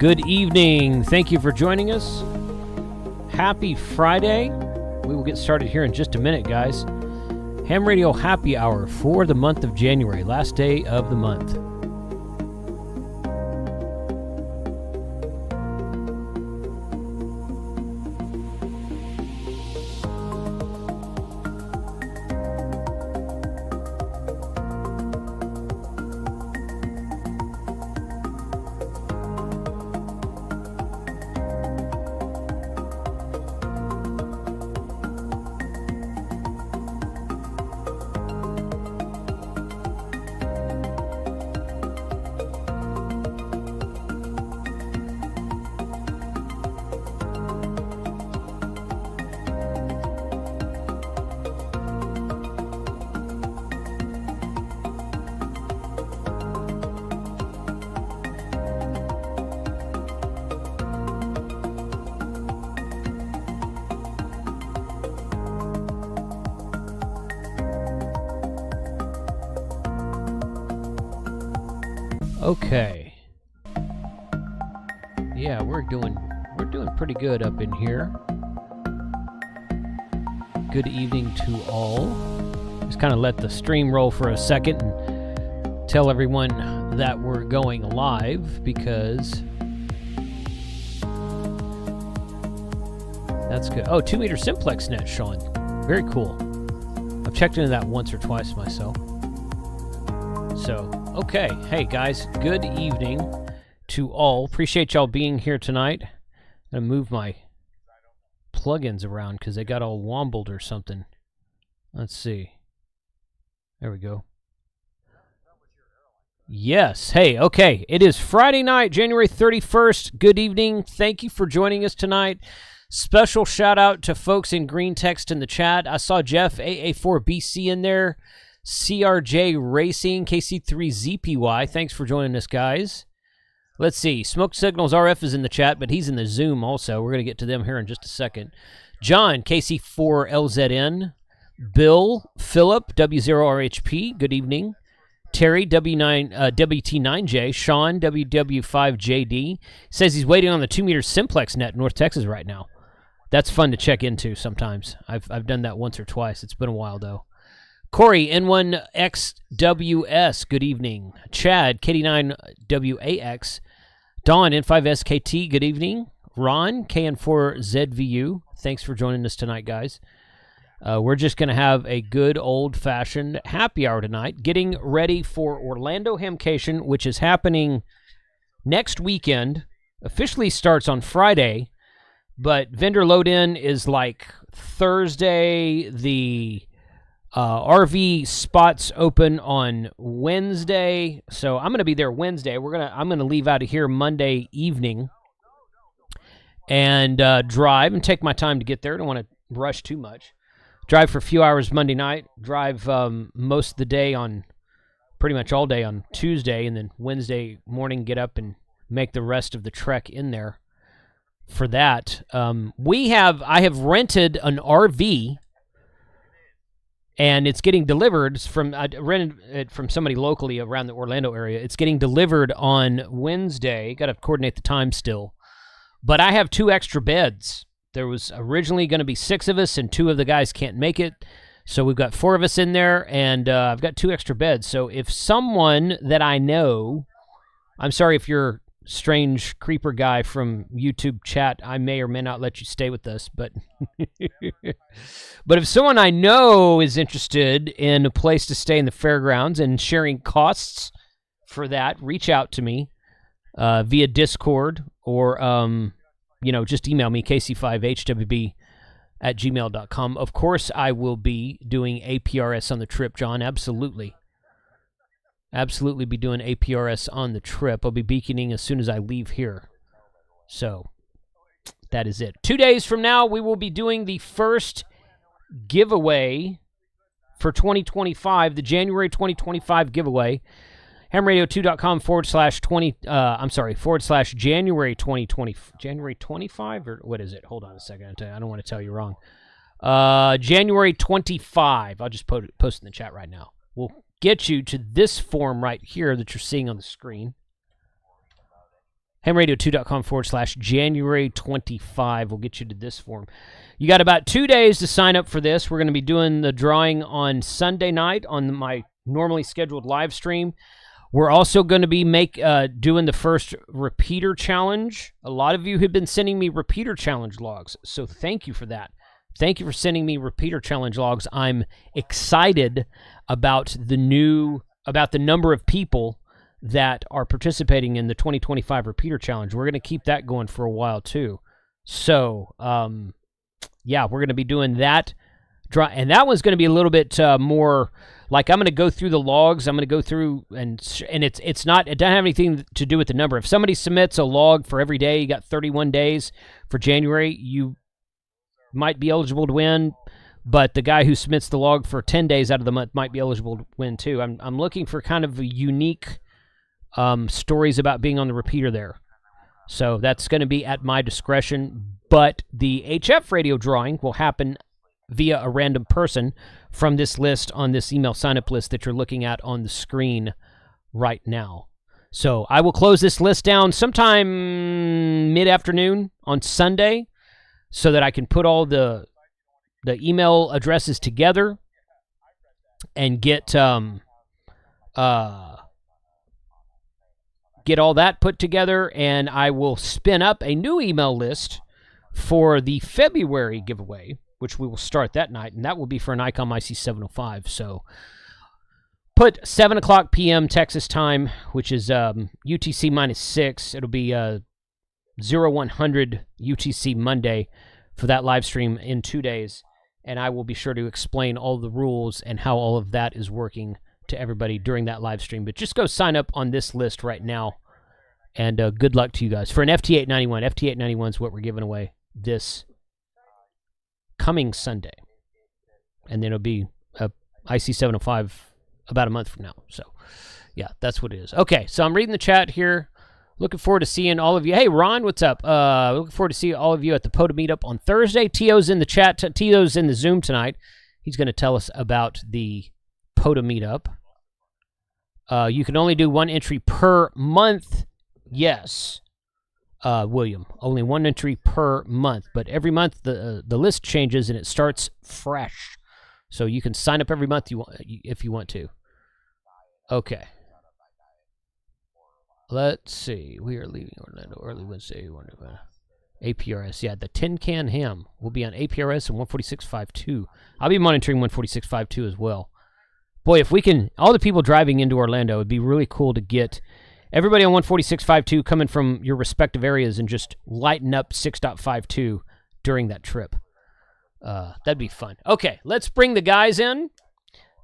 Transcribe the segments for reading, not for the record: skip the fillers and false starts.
Good evening. Thank you for joining us. Happy Friday. We will get started here in just a minute, guys. Ham Radio Happy Hour for the month of January, last day of the month. Okay. Yeah, we're doing pretty good up in here. Good evening to all. Just kind of let the stream roll for a second and tell everyone that we're going live because that's good. Oh, 2-meter simplex net, Sean. Very cool. I've checked into that once or twice myself. So, okay. Hey, guys. Good evening to all. Appreciate y'all being here tonight. I'm going to move my plugins around because they got all wombled or something. Let's see. There we go. Yes. Hey, okay. It is Friday night, January 31st. Good evening. Thank you for joining us tonight. Special shout out to folks in green text in the chat. I saw Jeff AA4BC in there. CRJ Racing, KC3ZPY. Thanks for joining us, guys. Let's see. Smoke Signals RF is in the chat, but he's in the Zoom also. We're going to get to them here in just a second. John, KC4LZN. Bill, Philip, W0RHP. Good evening. Terry, WT9J. Sean, WW5JD. Says he's waiting on the 2-meter simplex net in North Texas right now. That's fun to check into sometimes. I've done that once or twice. It's been a while, though. Corey, N1XWS, good evening. Chad, KD9WAX. Dawn, N5SKT, good evening. Ron, KN4ZVU, thanks for joining us tonight, guys. We're just going to have a good old-fashioned happy hour tonight, getting ready for Orlando Hamcation, which is happening next weekend. Officially starts on Friday, but vendor load-in is like Thursday. The RV spots open on Wednesday, so I'm going to be there Wednesday. I'm going to leave out of here Monday evening and drive and take my time to get there. I don't want to rush too much. Drive for a few hours Monday night. Drive most of the day on, pretty much all day on Tuesday, and then Wednesday morning get up and make the rest of the trek in there. For that, I have rented an RV. And it's getting delivered I rented it from somebody locally around the Orlando area. It's getting delivered on Wednesday. Got to coordinate the time still. But I have 2 extra beds. There was originally going to be 6 of us, and 2 of the guys can't make it. So we've got 4 of us in there, and I've got 2 extra beds. So if someone that I know, I'm sorry if you're strange creeper guy from YouTube chat, I may or may not let you stay with us, but but if someone I know is interested in a place to stay in the fairgrounds and sharing costs for that, reach out to me via Discord or just email me kc5hwb@gmail.com. Of course, I will be doing APRS on the trip, John. Absolutely be doing APRS on the trip. I'll be beaconing as soon as I leave here. So, that is it. 2 days from now, we will be doing the first giveaway for 2025, the January 2025 giveaway. Hamradio2.com/January 2020. January 25? Or what is it? Hold on a second. I don't want to tell you wrong. January 25. I'll just post in the chat right now. We'll get you to this form right here that you're seeing on the screen. hamradio2.com/January 25 will get you to this form. You got about 2 days to sign up for this. We're going to be doing the drawing on Sunday night on my normally scheduled live stream. We're also going to be doing the first repeater challenge. A lot of you have been sending me repeater challenge logs, so thank you for that. Thank you for sending me repeater challenge logs. I'm excited about the number of people that are participating in the 2025 repeater challenge. We're going to keep that going for a while too. So, yeah, we're going to be doing that. And that one's going to be a little bit more like I'm going to go through the logs. I'm going to go through and it doesn't have anything to do with the number. If somebody submits a log for every day, you got 31 days for January, you might be eligible to win, but the guy who submits the log for 10 days out of the month might be eligible to win too. I'm looking for kind of a unique stories about being on the repeater there. So that's going to be at my discretion, but the HF radio drawing will happen via a random person from this list on this email sign-up list that you're looking at on the screen right now. So I will close this list down sometime mid-afternoon on Sunday so that I can put all the email addresses together and get all that put together, and I will spin up a new email list for the February giveaway, which we will start that night, and that will be for an ICOM IC705. So put 7 o'clock p.m. Texas time, which is UTC -6. It'll be 0100 UTC Monday for that live stream in 2 days, and I will be sure to explain all the rules and how all of that is working to everybody during that live stream. But just go sign up on this list right now, and good luck to you guys for an FT891. FT891 is what we're giving away this coming Sunday, and then it'll be a IC705 about a month from now. So yeah, that's what it is. Okay, so I'm reading the chat here. Looking forward to seeing all of you. Hey, Ron, what's up? Looking forward to seeing all of you at the POTA meetup on Thursday. Tio's in the chat. Tio's in the Zoom tonight. He's going to tell us about the POTA meetup. You can only do one entry per month. Yes, William. Only one entry per month. But every month the list changes and it starts fresh. So you can sign up every month if you want to. Okay. Let's see. We are leaving Orlando early Wednesday. APRS. Yeah, the Tin Can Ham will be on APRS and 146.52. I'll be monitoring 146.52 as well. Boy, if we can, all the people driving into Orlando, it'd be really cool to get everybody on 146.52 coming from your respective areas and just lighten up 6.52 during that trip. That'd be fun. Okay, let's bring the guys in.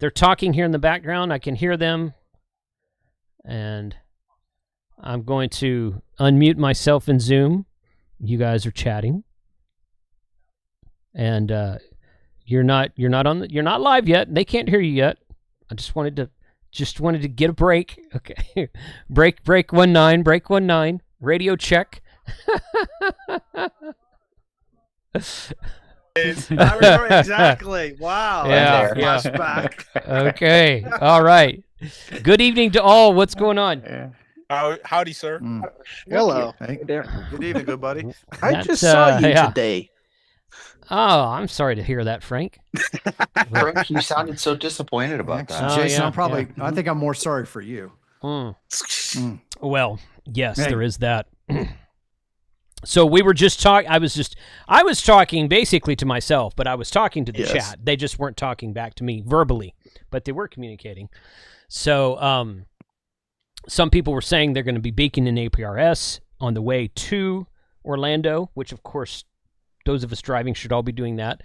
They're talking here in the background. I can hear them. And I'm going to unmute myself in Zoom. You guys are chatting. And you're not live yet. They can't hear you yet. I just wanted to get a break. Okay. break 19, break 19. Radio check. I remember exactly. Wow. Yeah. Flashback. Okay. All right. Good evening to all. What's going on? Yeah. Howdy, sir. Hello. Hey. Good evening, good buddy. I just saw you yeah. today. Oh, I'm sorry to hear that, Frank. Frank, you sounded so disappointed about that. Jason, yeah, I think I'm more sorry for you. Well, yes, Hey. there is that. So we were just talking. I was talking basically to myself, but I was talking to the Yes. chat. They just weren't talking back to me verbally, but they were communicating. So, some people were saying they're going to be baking in APRS on the way to Orlando, which of course, those of us driving should all be doing that.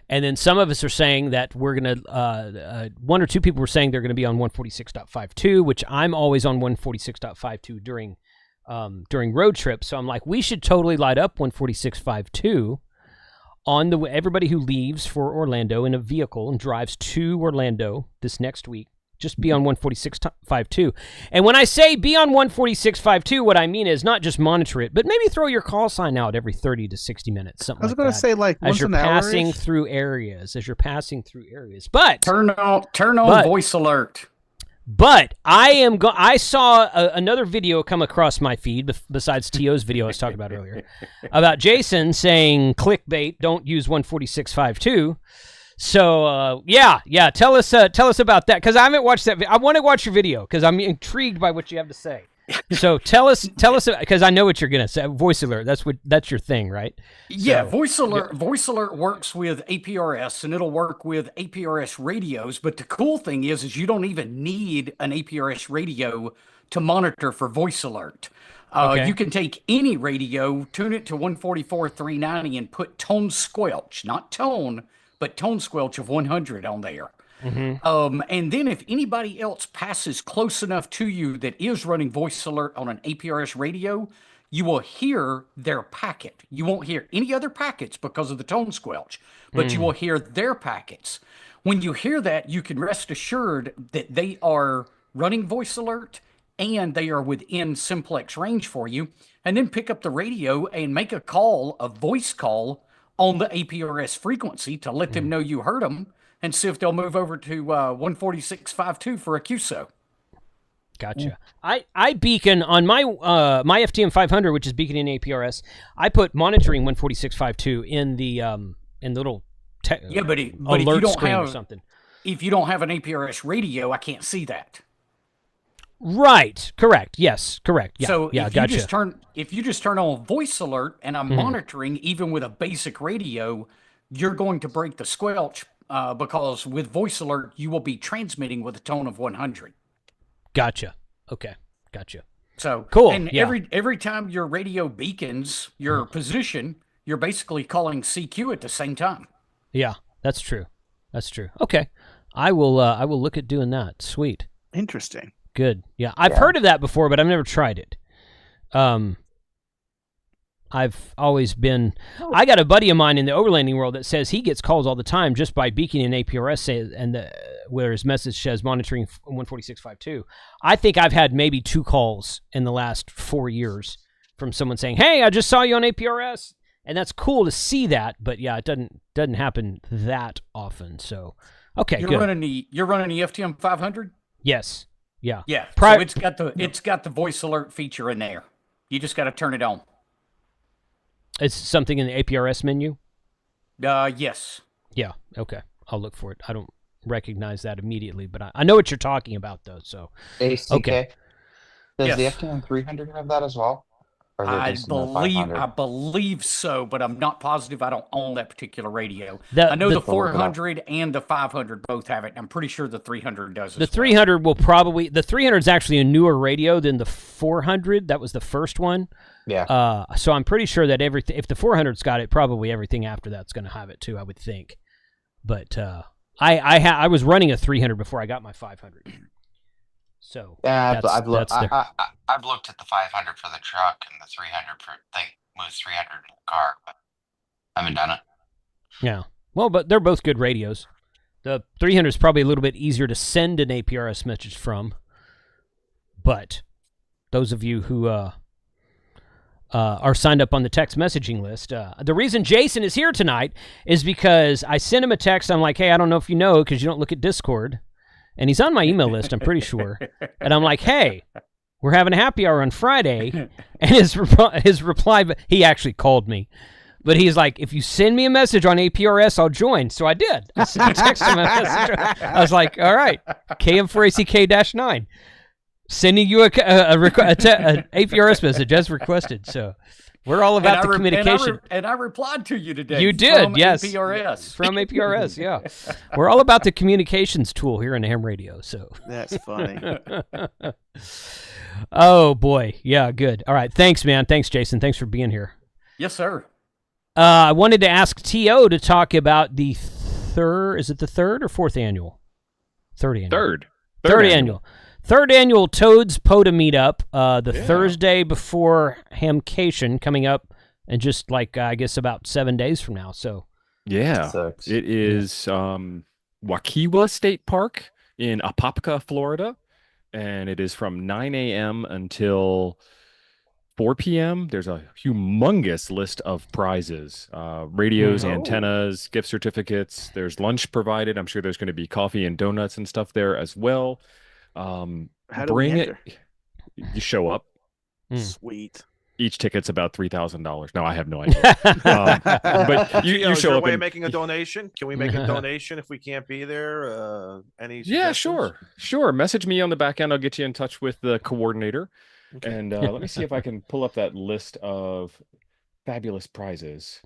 And then some of us are saying that we're going to, one or two people were saying they're going to be on 146.52, which I'm always on 146.52 during road trips. So I'm like, we should totally light up 146.52 on the way. Everybody who leaves for Orlando in a vehicle and drives to Orlando this next week, just be on 146.52. And when I say be on 146.52, what I mean is not just monitor it, but maybe throw your call sign out every 30 to 60 minutes, something I was like going that. to say like As once you're an hour. passing through areas, But Turn on voice alert. But I saw another video come across my feed besides T.O.'s video I was talking about earlier about Jason saying clickbait, don't use 146.52. So yeah, tell us about that, because I haven't watched that. I want to watch your video because I'm intrigued by what you have to say. So tell us because I know what you're gonna say. Voice alert. That's your thing, right? Yeah, So, Voice alert works with APRS, and it'll work with APRS radios. But the cool thing is you don't even need an APRS radio to monitor for voice alert. Okay. You can take any radio, tune it to 144.390, and put tone squelch, not tone, but tone squelch of 100 on there. And then if anybody else passes close enough to you that is running voice alert on an APRS radio, you will hear their packet. You won't hear any other packets because of the tone squelch, but you will hear their packets. When you hear that, you can rest assured that they are running voice alert and they are within simplex range for you. And then pick up the radio and make a call, a voice call on the APRS frequency to let them know you heard them, and see if they'll move over to 146.52 for a QSO. Gotcha. I beacon on my my FTM 500, which is beaconing APRS. I put monitoring 146.52 in the little But if you alert don't screen have or something. If you don't have an APRS radio, I can't see that. Right. Correct. Yes. Correct. Yeah. So yeah. if Gotcha. you just turn on voice alert and I'm monitoring even with a basic radio, you're going to break the squelch because with voice alert you will be transmitting with a tone of 100. Gotcha. Okay. Gotcha. So cool. And yeah. every time your radio beacons your position, you're basically calling CQ at the same time. Yeah. That's true. That's true. Okay. I will look at doing that. Sweet. Interesting. Good. Yeah. I've heard of that before, but I've never tried it. I've always been. I got a buddy of mine in the overlanding world that says he gets calls all the time just by beaconing APRS and where his message says monitoring 146.52. I think I've had maybe 2 calls in the last 4 years from someone saying, "Hey, I just saw you on APRS," and that's cool to see that. But yeah, it doesn't happen that often. So okay, You're good. running the FTM 500. Yes. Yeah. Yeah. So it's got the voice alert feature in there. You just got to turn it on. It's something in the APRS menu? Yes. Yeah, okay. I'll look for it. I don't recognize that immediately, but I know what you're talking about, though, so. ACK. Okay. Does Yes. the FTM 300 have that as well? Or is it I just in the 500? believe so, but I'm not positive. I don't own that particular radio. I know The the 400 and the 500 both have it. I'm pretty sure the 300 does as The well. 300 will probably... The 300 is actually a newer radio than the 400. That was the first one. Yeah. So I'm pretty sure that if the 400's got it, probably everything after that's going to have it, too, I would think. But I was running a 300 before I got my 500. So Yeah, that's, I've looked. that's their- I've looked at the 500 for the truck and the 300 for moves 300 in the car, but I haven't done it. Yeah. Well, but they're both good radios. The 300 is probably a little bit easier to send an APRS message from. But those of you who are signed up on the text messaging list, the reason Jason is here tonight is because I sent him a text. I'm like, hey, I don't know if you know because you don't look at Discord. And he's on my email list, I'm pretty sure. And I'm like, hey, we're having a happy hour on Friday. And his reply, but he actually called me. But he's like, if you send me a message on APRS, I'll join. So I did. I texted him a message. I was like, all right, KM4ACK-9. Sending you a APRS message as requested. So we're all about the communication. And I replied to you today. You did, from yes. APRS. From APRS, yeah. We're all about the communications tool here in Hamradio. So That's funny. oh boy, yeah, good. All right, thanks, man. Thanks, Jason. Thanks for being here. Yes, sir. I wanted to ask T.O. to talk about the third. Is it the third or fourth annual? Third annual. Third annual. Third annual Toads POTA meetup. Thursday before Hamcation coming up, and just like I guess about 7 days from now. So yeah, Sucks. it is Wakiwa State Park in Apopka, Florida, and it is from 9 a.m. until 4 p.m. There's a humongous list of prizes, radios, antennas, gift certificates. There's lunch provided. I'm sure there's going to be coffee and donuts and stuff there as well. How do we Bring enter? it. You show up. Sweet. Each ticket's about $3,000. No, I have no idea. But you is there show a up way and of making a donation? Can we make a donation if we can't be there? Any yeah, suggestions? sure. Message me on the back end. I'll get you in touch with the coordinator. Okay. And let me see if I can pull up that list of fabulous prizes.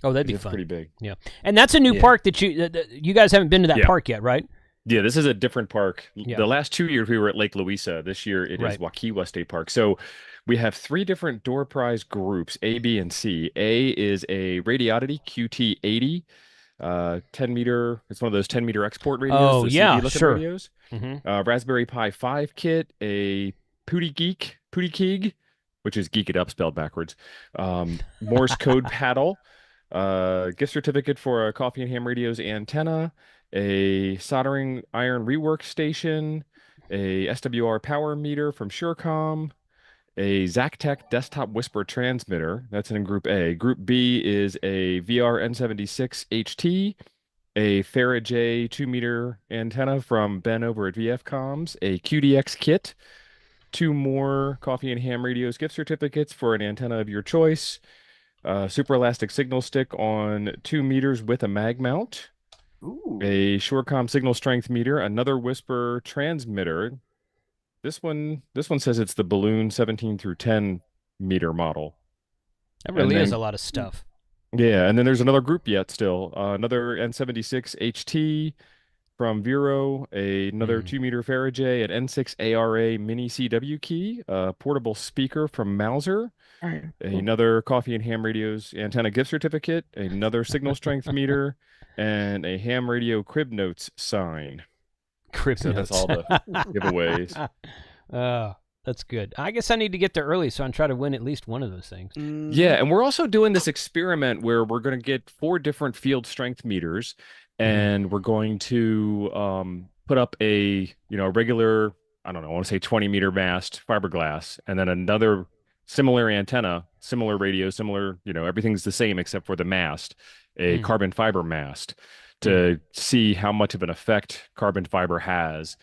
Oh, that'd be It's fun. pretty big. Yeah, and that's a new park that you guys haven't been to that park yet, right? Yeah, this is a different park. Yeah. The last 2 years we were at Lake Louisa. This year it is Waukee State Park. So we have 3 different door prize groups, A, B, and C. A is a Radiodity QT80, 10-meter. It's one of those 10-meter export radios. Oh, yeah, CD-looking sure. radios. Mm-hmm. Raspberry Pi 5 kit, a Pootie which is Geek It Up spelled backwards. Morse code paddle, gift certificate for a Coffee and Ham Radio's antenna, a soldering iron rework station, a SWR power meter from Surecom, a Zactec desktop whisper transmitter. That's in Group A. Group B is a VR N76 HT, a Faraday 2-meter antenna from Ben over at VF Comms, a QDX kit, 2 more Coffee and Ham Radios gift certificates for an antenna of your choice, super elastic signal stick on 2 meters with a mag mount, a Surecom signal strength meter, another Whisper transmitter. This one says it's the balloon 17 through 10 meter model. That really is a lot of stuff. Yeah, and then there's another group yet still. Another N76 HT from Vero, another 2-meter Faraday, an N6 ARA mini CW key, a portable speaker from Mauser, another Coffee and Ham Radio's antenna gift certificate, another signal strength meter, and a Ham Radio Crib Notes sign. So that's all the giveaways. That's good. I guess I need to get there early so I can try to win at least one of those things. Yeah, and we're also doing this experiment where we're going to get 4 different field strength meters, and we're going to put up a regular, I don't know, I want to say 20-meter mast fiberglass, and then another similar antenna, similar radio, similar, everything's the same except for the mast, a carbon fiber mast, to see how much of an effect carbon fiber has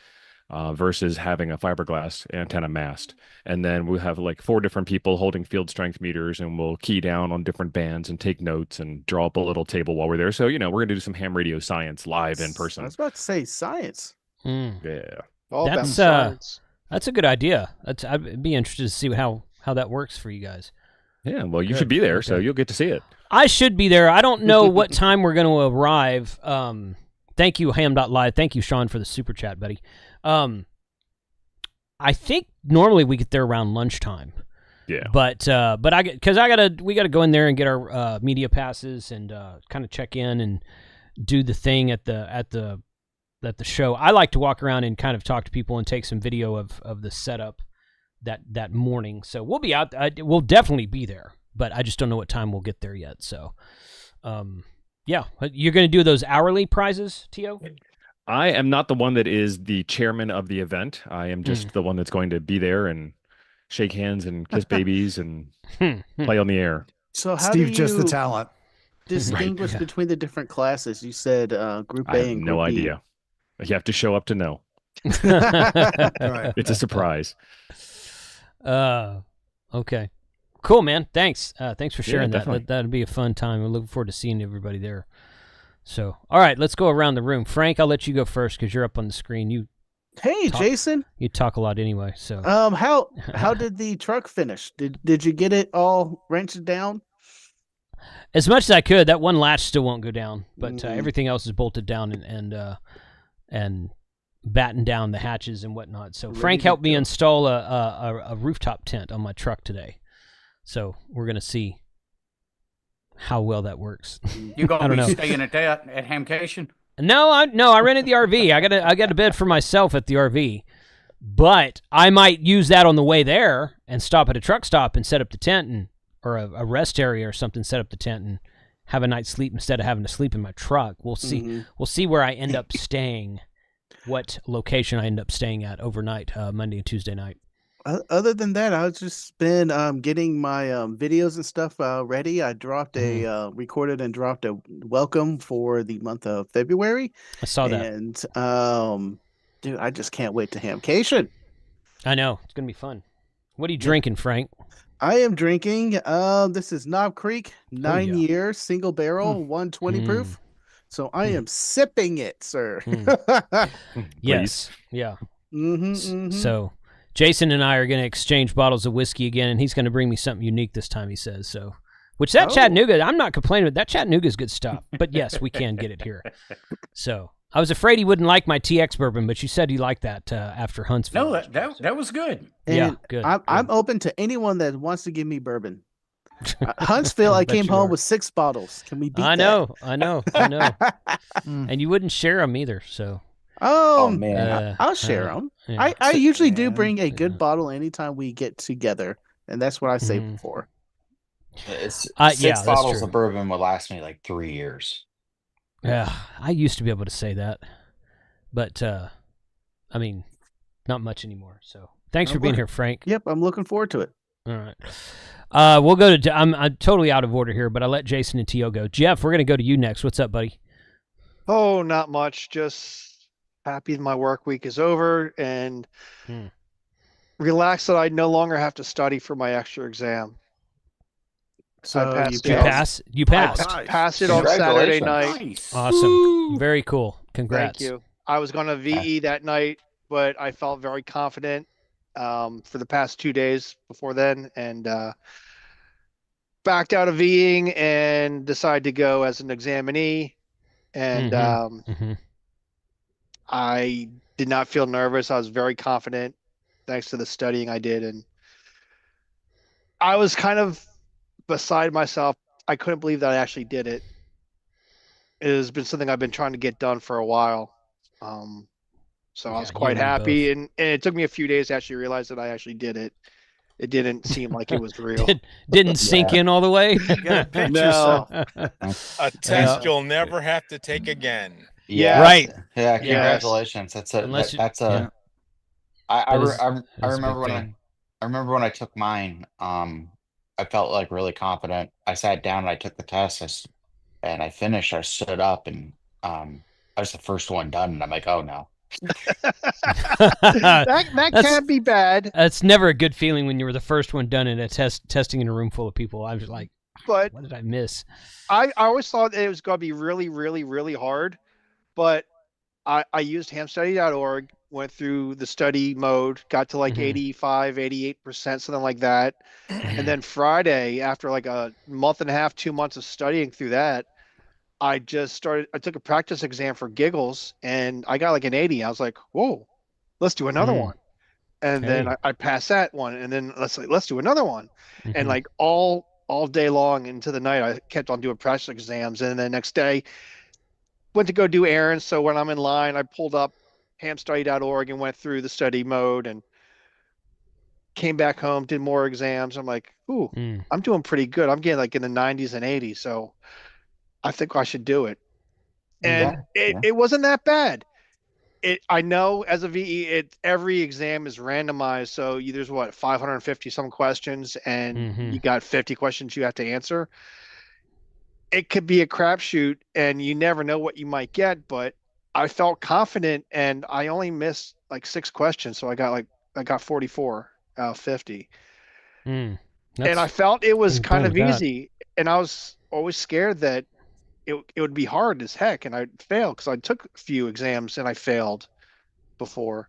versus having a fiberglass antenna mast. And then we'll have like 4 different people holding field strength meters, and we'll key down on different bands and take notes and draw up a little table while we're there. So, we're going to do some ham radio science live in person. I was about to say science. Yeah. All about science. That's a good idea. I'd be interested to see how that works for you guys. Yeah, well, you should be there, so you'll get to see it. I should be there. I don't know what time we're going to arrive. Thank you, ham.live. Thank you, Sean, for the super chat, buddy. I think normally we get there around lunchtime. Yeah. But we gotta go in there and get our media passes and kind of check in and do the thing at the show. I like to walk around and kind of talk to people and take some video of the setup that morning. So we'll be out. We'll definitely be there, but I just don't know what time we'll get there yet. So, yeah, you're gonna do those hourly prizes, Tio? I am not the one that is the chairman of the event. I am just the one that's going to be there and shake hands and kiss babies and play on the air. So how Steve, do you just the talent. distinguish between the different classes? You said Group A I have and Group no B. idea. You have to show up to know. Right. It's a surprise. Okay. Cool, man. Thanks. Thanks for sharing that. Definitely. That'd be a fun time. We're looking forward to seeing everybody there. So, all right, let's go around the room. Frank, I'll let you go first because you're up on the screen. Hey, Jason. You talk a lot anyway. So, how did the truck finish? Did you get it all wrenched down? as much as I could, that one latch still won't go down, but everything else is bolted down and batten down the hatches and whatnot. So Frank helped me install a rooftop tent on my truck today. So we're gonna see how well that works. You gonna be staying at Hamcation? No, I rented the RV. I got a bed for myself at the RV, but I might use that on the way there and stop at a truck stop and set up the tent or a rest area or something. Set up the tent and have a night's sleep instead of having to sleep in my truck. We'll see. Mm-hmm. We'll see where I end up staying. What location I end up staying at overnight, Monday and Tuesday night. Other than that, I've just been getting my videos and stuff ready. I dropped recorded and dropped a welcome for the month of February. I saw that. And Dude, I just can't wait to Hamcation. I know. It's going to be fun. What are you drinking, Frank? I am drinking. This is Knob Creek, 9 yeah. year, single barrel, 120 proof. So I am sipping it, sir. Yes. Yeah. Mm-hmm. So Jason and I are going to exchange bottles of whiskey again, and he's going to bring me something unique this time, he says. So, which that Chattanooga, I'm not complaining, but that Chattanooga is good stuff. But yes, we can get it here. So I was afraid he wouldn't like my TX bourbon, but you said he liked that after Huntsville. No, that was good. And yeah, good. I'm open to anyone that wants to give me bourbon. Huntsville, I came home with 6 bottles. Can we beat that? I know. And you wouldn't share them either, so. Oh man, I'll share them. Yeah. I usually do bring a good bottle anytime we get together, and that's what I save them for. It's 6 bottles of bourbon would last me like 3 years. Yeah, I used to be able to say that, but I mean, not much anymore. So thanks for being here, Frank. Yep, I'm looking forward to it. All right, we'll go to. I'm totally out of order here, but I let Jason and Tio go. Jeff, we're gonna go to you next. What's up, buddy? Oh, not much. Just happy my work week is over and relaxed that I no longer have to study for my extra exam. So you passed. I passed it on Saturday night. Nice. Awesome. Woo! Very cool. Congrats. Thank you. I was going to VE that night, but I felt very confident for the past 2 days before then, and backed out of VEing and decided to go as an examinee. And I did not feel nervous. I was very confident thanks to the studying I did. And I was kind of beside myself. I couldn't believe that I actually did it. It has been something I've been trying to get done for a while. So I was quite happy. And it took me a few days to actually realize that I actually did it. It didn't seem like it was real. Didn't sink in all the way? You gotta pinch yourself. A test you'll never have to take again. Yeah. Right. Yeah. Congratulations. Yes. I remember when I took mine. I felt like really confident. I sat down and I took the test, and I finished. I stood up, and I was the first one done. And I'm like, oh no. that can't be bad. That's never a good feeling when you were the first one done in a testing in a room full of people. I was like, what did I miss? I always thought it was going to be really, really, really hard, but I used hamstudy.org, went through the study mode, got to like 85, 88%, something like that. And then Friday, after like a month and a half, 2 months of studying through that, I took a practice exam for giggles, and I got like an 80. I was like, whoa, let's do another one. And then I passed that one, and then let's do another one. And like all day long into the night, I kept on doing practice exams. And then the next day, went to go do errands. So when I'm in line, I pulled up hamstudy.org and went through the study mode and came back home, did more exams. I'm like, ooh, I'm doing pretty good. I'm getting like in the 90s and 80s. So I think I should do it. And it wasn't that bad. I know as a VE, every exam is randomized. So there's 550 some questions, and you got 50 questions you have to answer. It could be a crapshoot, and you never know what you might get. But I felt confident, and I only missed like 6 questions, so I got 44 out of 50. And I felt it was kind of easy, and I was always scared that it would be hard as heck, and I'd fail because I took a few exams and I failed before.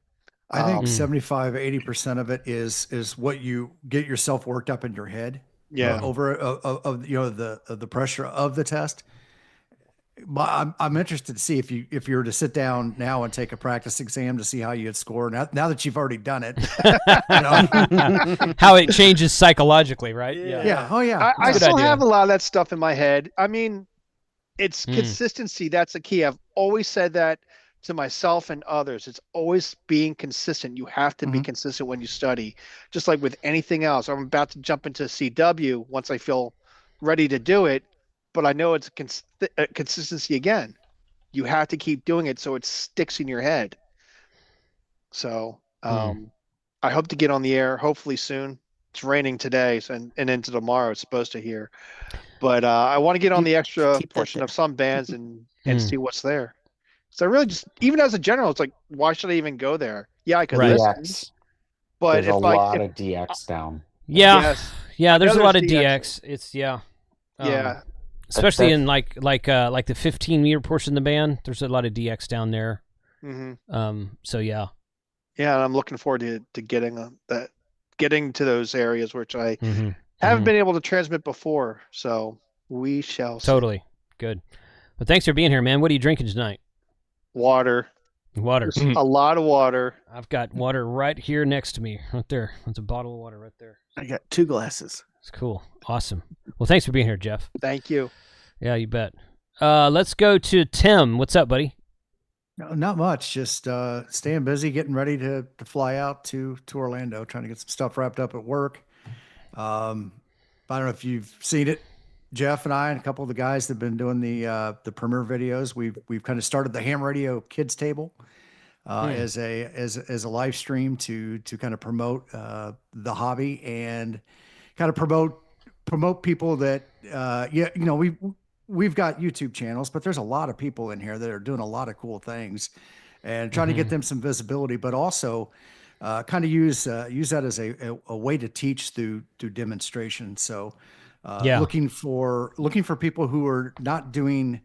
I think 75-80% of it is what you get yourself worked up in your head. Yeah. Over the pressure of the test. But I'm interested to see if you were to sit down now and take a practice exam to see how you'd score now that you've already done it. How it changes psychologically, right? Yeah. Oh yeah. I still have a lot of that stuff in my head. I mean, it's consistency. That's the key. I've always said that to myself and others. It's always being consistent. You have to be consistent when you study, just like with anything else. I'm about to jump into CW once I feel ready to do it, but I know it's a consistency again. You have to keep doing it so it sticks in your head. So I hope to get on the air hopefully soon. It's raining today, and into tomorrow it's supposed to here. But I want to get on the extra portion of some bands and see what's there. So I really just, even as a general, it's like, why should I even go there? Yeah, I could Right. listen, DX. but There's a if like, lot if of DX down. Yeah. yes, Yeah, I there's know a lot there's of DX. DX. It's Yeah, especially That- in like the 15 meter portion of the band. There's a lot of DX down there. hmm So yeah. yeah, and I'm looking forward to getting to those areas which I Mm-hmm. haven't been able to transmit before. So we shall see. Totally. Good. Well, thanks for being here, man. What are you drinking tonight? Water, Water. just a lot of water. I've got water right here next to me, right there. That's a bottle of water right there. I got 2 glasses. It's cool. Awesome. Well, thanks for being here, Jeff. Thank you. Yeah, you bet. Let's go to Tim. What's up, buddy? No, not much. Just staying busy, getting ready to fly out to Orlando, trying to get some stuff wrapped up at work. I don't know if you've seen it. Jeff and I and a couple of the guys that have been doing the premiere videos. We've kind of started the Hamradio Kids Table as a live stream to kind of promote the hobby and kind of promote people that we've got YouTube channels, but there's a lot of people in here that are doing a lot of cool things and trying to get them some visibility, but also kind of use that as a way to teach through demonstration. So looking for people who are not doing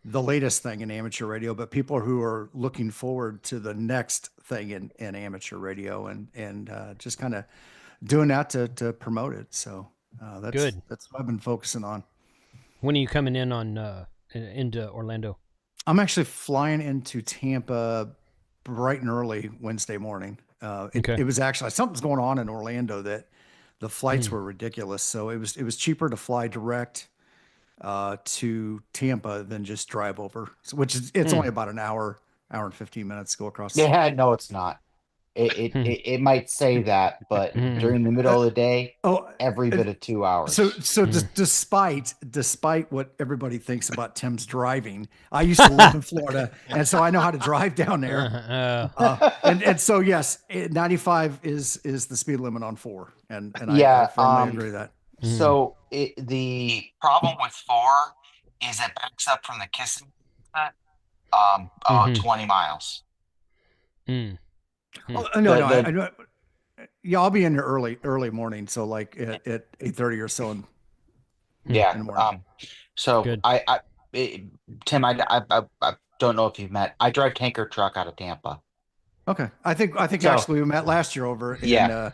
the latest thing in amateur radio, but people who are looking forward to the next thing in amateur radio and just kind of doing that to promote it. So that's what I've been focusing on. When are you coming in into Orlando? I'm actually flying into Tampa bright and early Wednesday morning. It was actually something's going on in Orlando that the flights were ridiculous. So it was cheaper to fly direct to Tampa than just drive over, it's only about an hour and 15 minutes to go across. Yeah, no, it's not. It might say that, but during the middle of the day, every bit of 2 hours. So despite what everybody thinks about Tim's driving, I used to live in Florida, and so I know how to drive down there. And so yes, 95 is the speed limit on 4, and I firmly agree with that. So the problem with 4 is it backs up from the kissing set, about 20 miles. Oh, no, I know. Yeah, I'll be in there early morning, so like at 8:30 or so. In the morning. So good. Tim, I don't know if you've met. I drive tanker truck out of Tampa. Okay, I think actually we met last year over. I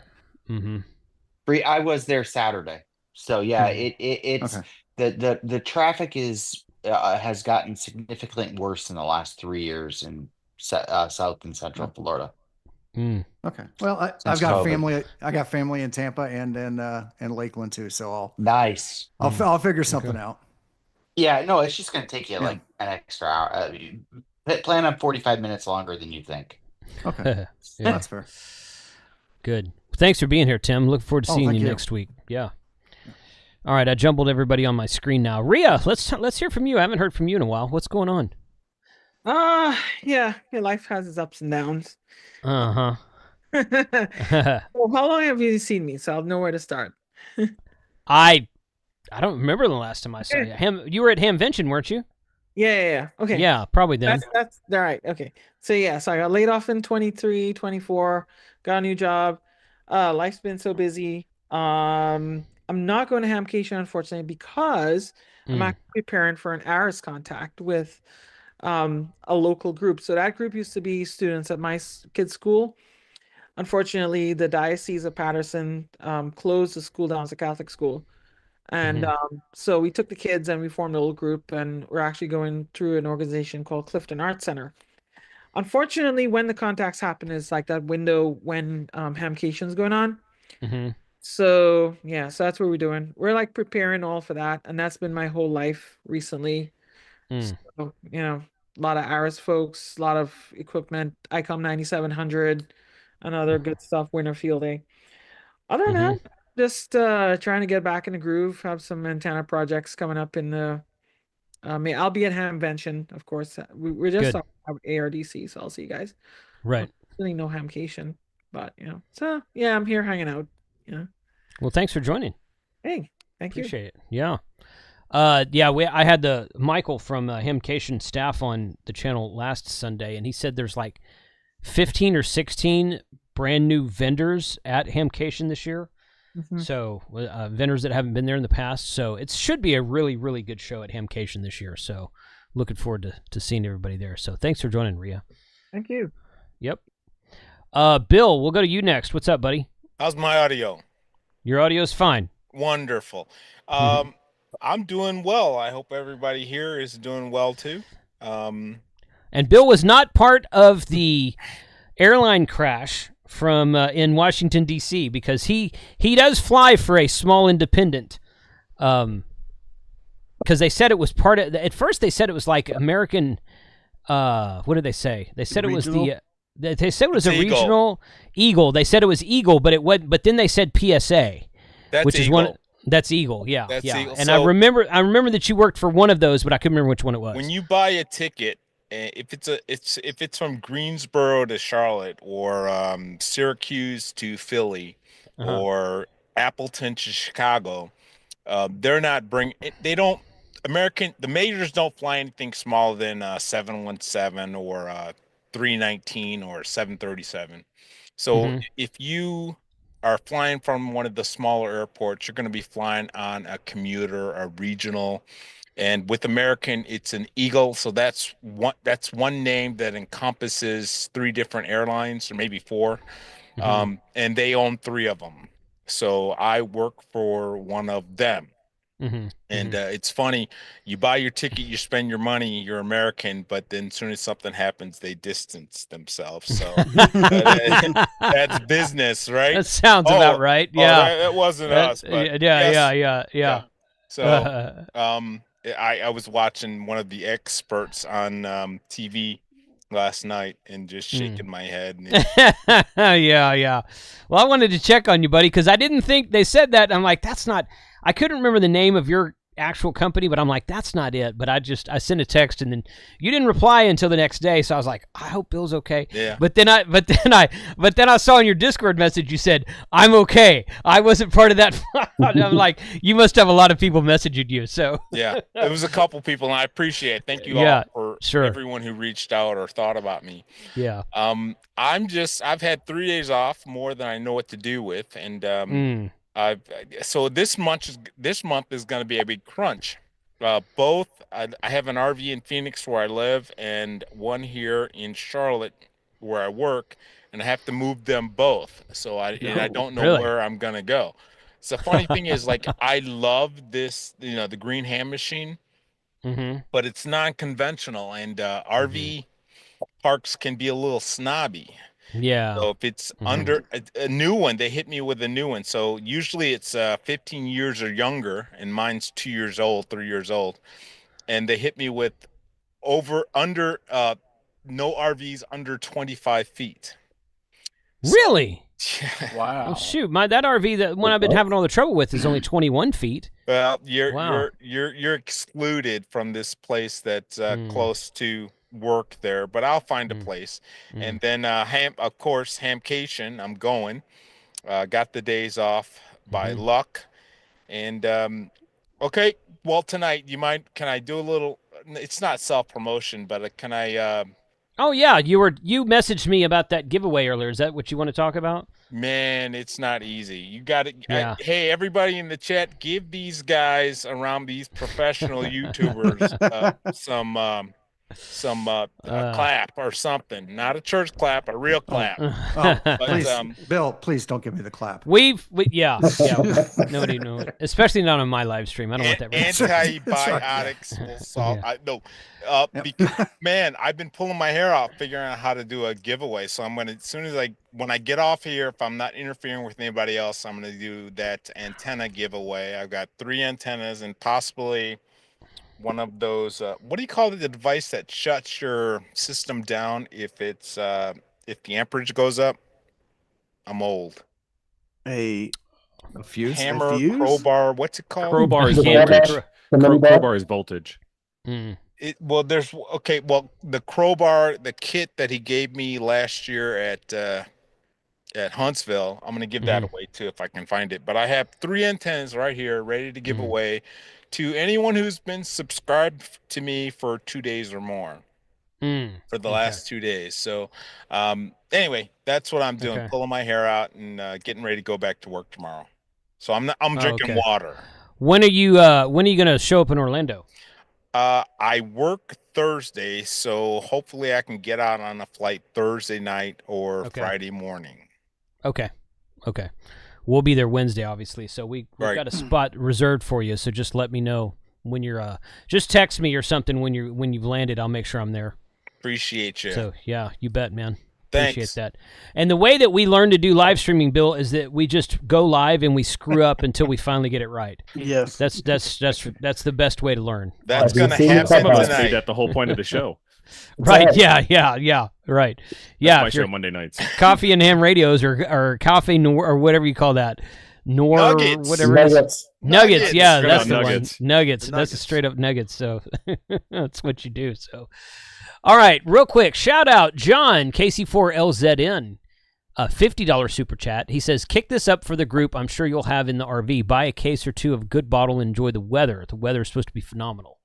was there Saturday. So yeah, it's okay. The traffic has gotten significantly worse in the last 3 years in South and Central Florida. Okay. Well, I've got family. I got family in Tampa and in Lakeland too. So I'll figure something out. Yeah. No, it's just going to take you like an extra hour. Plan on 45 minutes longer than you think. Okay. That's fair. Good. Thanks for being here, Tim. Look forward to seeing you next week. Yeah. All right. I jumbled everybody on my screen now. Rhea, let's hear from you. I haven't heard from you in a while. What's going on? Yeah, life has its ups and downs. Well, how long have you seen me? So I'll know where to start. I don't remember the last time I saw you. You were at Hamvention, weren't you? Yeah. Okay. Yeah, probably then. That's all right. Okay. So I got laid off in 23, 24, got a new job. Life's been so busy. I'm not going to Hamcation, unfortunately, because I'm actually preparing for an ARIS contact with a local group. So that group used to be students at my kids' school. Unfortunately, the Diocese of Patterson closed the school down as a Catholic school. And so we took the kids and we formed a little group, and we're actually going through an organization called Clifton Arts Center. Unfortunately, when the contacts happen is like that window when Hamcation's going on. So that's what we're doing. We're like preparing all for that, and that's been my whole life recently. So, a lot of ARIS folks, a lot of equipment, ICOM 9700, and other good stuff, winter fielding. Other than that, just trying to get back in the groove, have some antenna projects coming up in the, I'll be at Hamvention, of course. We're just talking about ARDC, so I'll see you guys. Right. Really no Hamcation, but, so, yeah, I'm here hanging out, Well, thanks for joining. Hey, thank you. Appreciate it. Yeah. Yeah, I had the Michael from Hamcation staff on the channel last Sunday, and he said there's like 15 or 16 brand new vendors at Hamcation this year. Mhm. So vendors that haven't been there in the past. So it should be a really, really good show at Hamcation this year. So looking forward to seeing everybody there. So thanks for joining, Rhea. Thank you. Yep. Bill, we'll go to you next. What's up, buddy? How's my audio? Your audio's fine. Wonderful. I'm doing well. I hope everybody here is doing well too. And Bill was not part of the airline crash from in Washington D.C. because he does fly for a small independent. Because they said it was part of. At first, they said it was like American. What did they say? They said it was the. They said it was a regional Eagle. They said it was Eagle, but it was. But then they said PSA, which is one. That's Eagle. Yeah, That's yeah. Eagle. And So- I remember that you worked for one of those, but I couldn't remember which one it was. When you buy a ticket, if it's from Greensboro to Charlotte or Syracuse to Philly or Appleton to Chicago, they're not the majors don't fly anything smaller than 717 or 319 or 737. So if you are flying from one of the smaller airports, you're going to be flying on a commuter, a regional. And with American, it's an Eagle. So that's one name that encompasses 3 different airlines, or maybe 4. And they own 3 of them. So I work for one of them. And it's funny, you buy your ticket, you spend your money, you're American, but then as soon as something happens, they distance themselves. So that's business, right? That sounds about right. Yeah, that wasn't us. But yeah. So I was watching one of the experts on TV last night and just shaking my head. Yeah. Well, I wanted to check on you, buddy, because I didn't think they said that. I'm like, that's not. I couldn't remember the name of your actual company, but I'm like, that's not it. But I sent a text, and then you didn't reply until the next day. So I was like, I hope Bill's okay. Yeah. But then I saw in your Discord message you said, I'm okay. I wasn't part of that. I'm like, you must have a lot of people messaging you. So yeah, it was a couple people, and I appreciate it. Thank you all for everyone who reached out or thought about me. Yeah. I've had 3 days off, more than I know what to do with, and so this month is going to be a big crunch. I have an RV in Phoenix where I live and one here in Charlotte where I work, and I have to move them both. So I don't know where I'm going to go. So the funny thing is, like, I love this, the green ham machine, but it's non-conventional, and RV parks can be a little snobby. Yeah. So if it's under a new one, they hit me with a new one. So usually it's 15 years or younger, and mine's 2 years old, 3 years old. And they hit me with no RVs under 25 feet. Really? Wow. Oh, shoot, that RV, the one I've been having all the trouble with, is only 21 feet. Well, you're excluded from this place that's close to work there, but I'll find a place. And then of course, Hamcation, I'm going. Got the days off by luck. And okay, well, tonight can I do a little, it's not self-promotion, but can I Oh yeah, you messaged me about that giveaway earlier. Is that what you want to talk about? Man, it's not easy. You got to. Yeah. Hey, everybody in the chat, give these guys around these professional YouTubers some clap or something. Not a church clap, a real clap. But, please, Bill, please don't give me the clap. Yeah. Nobody knows, especially not on my live stream. I don't want that. Antibiotics will solve. Because, man, I've been pulling my hair out figuring out how to do a giveaway. So I'm gonna, as soon as when I get off here, if I'm not interfering with anybody else, I'm gonna do that antenna giveaway. I've got 3 antennas and possibly one of those what do you call it, the device that shuts your system down if the amperage goes up? I'm old. A fuse? Hammer, a fuse? crowbar, what's it called? Crowbar is voltage. Crowbar is voltage. The crowbar, the kit that he gave me last year at Huntsville, I'm going to give that away too if I can find it. But I have 3 antennas right here ready to give away. to anyone who's been subscribed to me for 2 days or more. For the last 2 days. So anyway, that's what I'm doing, pulling my hair out and getting ready to go back to work tomorrow. So I'm drinking water. When are you going to show up in Orlando? I work Thursday, so hopefully I can get out on a flight Thursday night or Friday morning. Okay. We'll be there Wednesday, obviously. So we've got a spot reserved for you. So just let me know when you're just text me or something when you've landed. I'll make sure I'm there. Appreciate you. So yeah, you bet, man. Thanks. Appreciate that. And the way that we learn to do live streaming, Bill, is that we just go live and we screw up until we finally get it right. Yes. That's the best way to learn. That's going to happen tonight. That's the whole point of the show. Right. Yeah. Right. Yeah. My show Monday nights. Coffee and ham radios or coffee or whatever you call that. Nuggets. Whatever Nuggets. Nuggets. Yeah, that's the nuggets. one. Nuggets. That's a straight up nuggets. So that's what you do. So. All right, real quick, shout out John, KC4LZN, $50 super chat. He says, kick this up for the group I'm sure you'll have in the RV. Buy a case or two of good bottle and enjoy the weather. The weather is supposed to be phenomenal.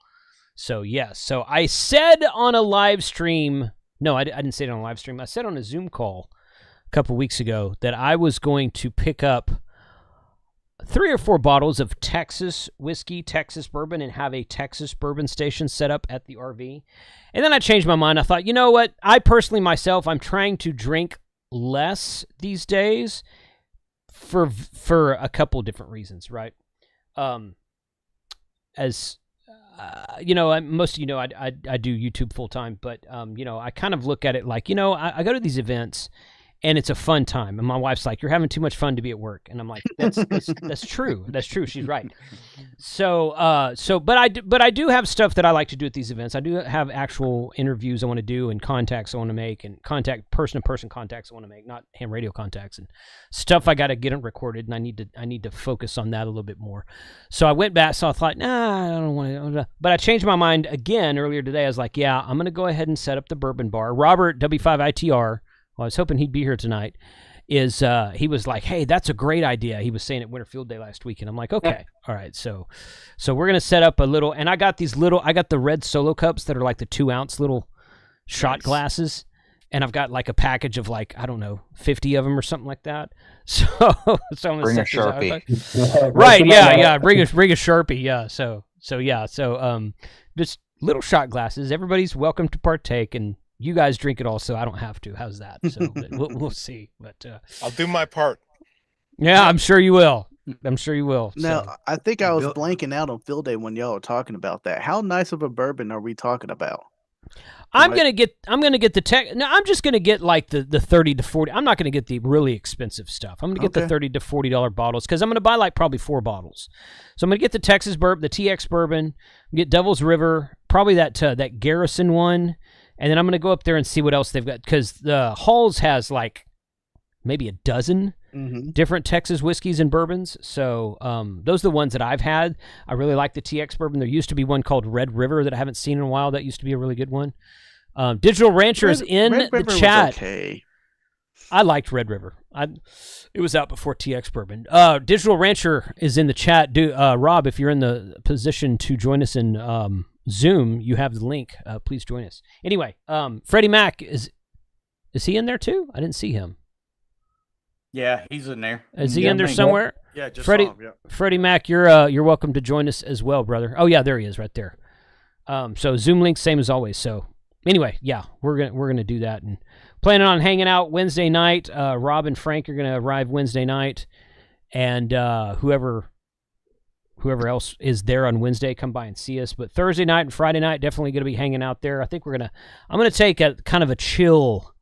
So, yes. So, I said on a live stream, no, I didn't say it on a live stream. I said on a Zoom call a couple weeks ago that I was going to pick up 3 or 4 bottles of Texas whiskey, Texas bourbon, and have a Texas bourbon station set up at the RV. And then I changed my mind. I thought, you know what? I personally, myself, I'm trying to drink less these days for a couple of different reasons, right? As you know, most of you know, I do YouTube full time, but you know, I kind of look at it like, you know, I go to these events. And it's a fun time. And my wife's like, you're having too much fun to be at work. And I'm like, that's true. That's true. She's right. But I do have stuff that I like to do at these events. I do have actual interviews I want to do and contacts I want to make and person-to-person contacts I want to make, not ham radio contacts and stuff I got to get it recorded. And I need to focus on that a little bit more. So I went back. So I thought, nah, I don't want to. But I changed my mind again earlier today. I was like, yeah, I'm going to go ahead and set up the bourbon bar. Robert W5ITR. Well, I was hoping he'd be here tonight. He was like, hey, that's a great idea. He was saying at Winter Field Day last week, and I'm like, okay, all right. So we're gonna set up a little, and I got the red Solo cups that are like the 2-ounce little shot glasses, and I've got like a package of like, I don't know, 50 of them or something like that. So I'm gonna bring a set those out. Sharpie. Right? Yeah. Bring a Sharpie. Yeah. So just little shot glasses. Everybody's welcome to partake and. You guys drink it all, so I don't have to. How's that? So we'll see. But I'll do my part. Yeah, I'm sure you will. Now, I think I was blanking out on Field Day when y'all were talking about that. How nice of a bourbon are we talking about? I'm gonna get the tech. No, I'm just gonna get like the 30 to 40. I'm not gonna get the really expensive stuff. I'm gonna get the $30 to $40 bottles because I'm gonna buy like probably 4 bottles. So I'm gonna get the Texas bourbon, the TX bourbon, get Devil's River, probably that Garrison one. And then I'm going to go up there and see what else they've got. Because the Halls has like maybe a dozen different Texas whiskeys and bourbons. So those are the ones that I've had. I really like the TX bourbon. There used to be one called Red River that I haven't seen in a while. That used to be a really good one. Digital Rancher is in the chat. Was okay. I liked Red River. It was out before TX bourbon. Digital Rancher is in the chat. Rob, if you're in the position to join us in Zoom, you have the link. Please join us. Anyway, Freddie Mac is he in there too? I didn't see him. Yeah, he's in there. Is he in there somewhere? Yeah, just Freddie. saw him, yeah. Freddie Mac, you're welcome to join us as well, brother. Oh yeah, there he is, right there. So Zoom link, same as always. So anyway, yeah, we're gonna do that and planning on hanging out Wednesday night. Rob and Frank are gonna arrive Wednesday night, and whoever else is there on Wednesday, come by and see us. But Thursday night and Friday night, definitely going to be hanging out there. I think I'm going to take a kind of a chill.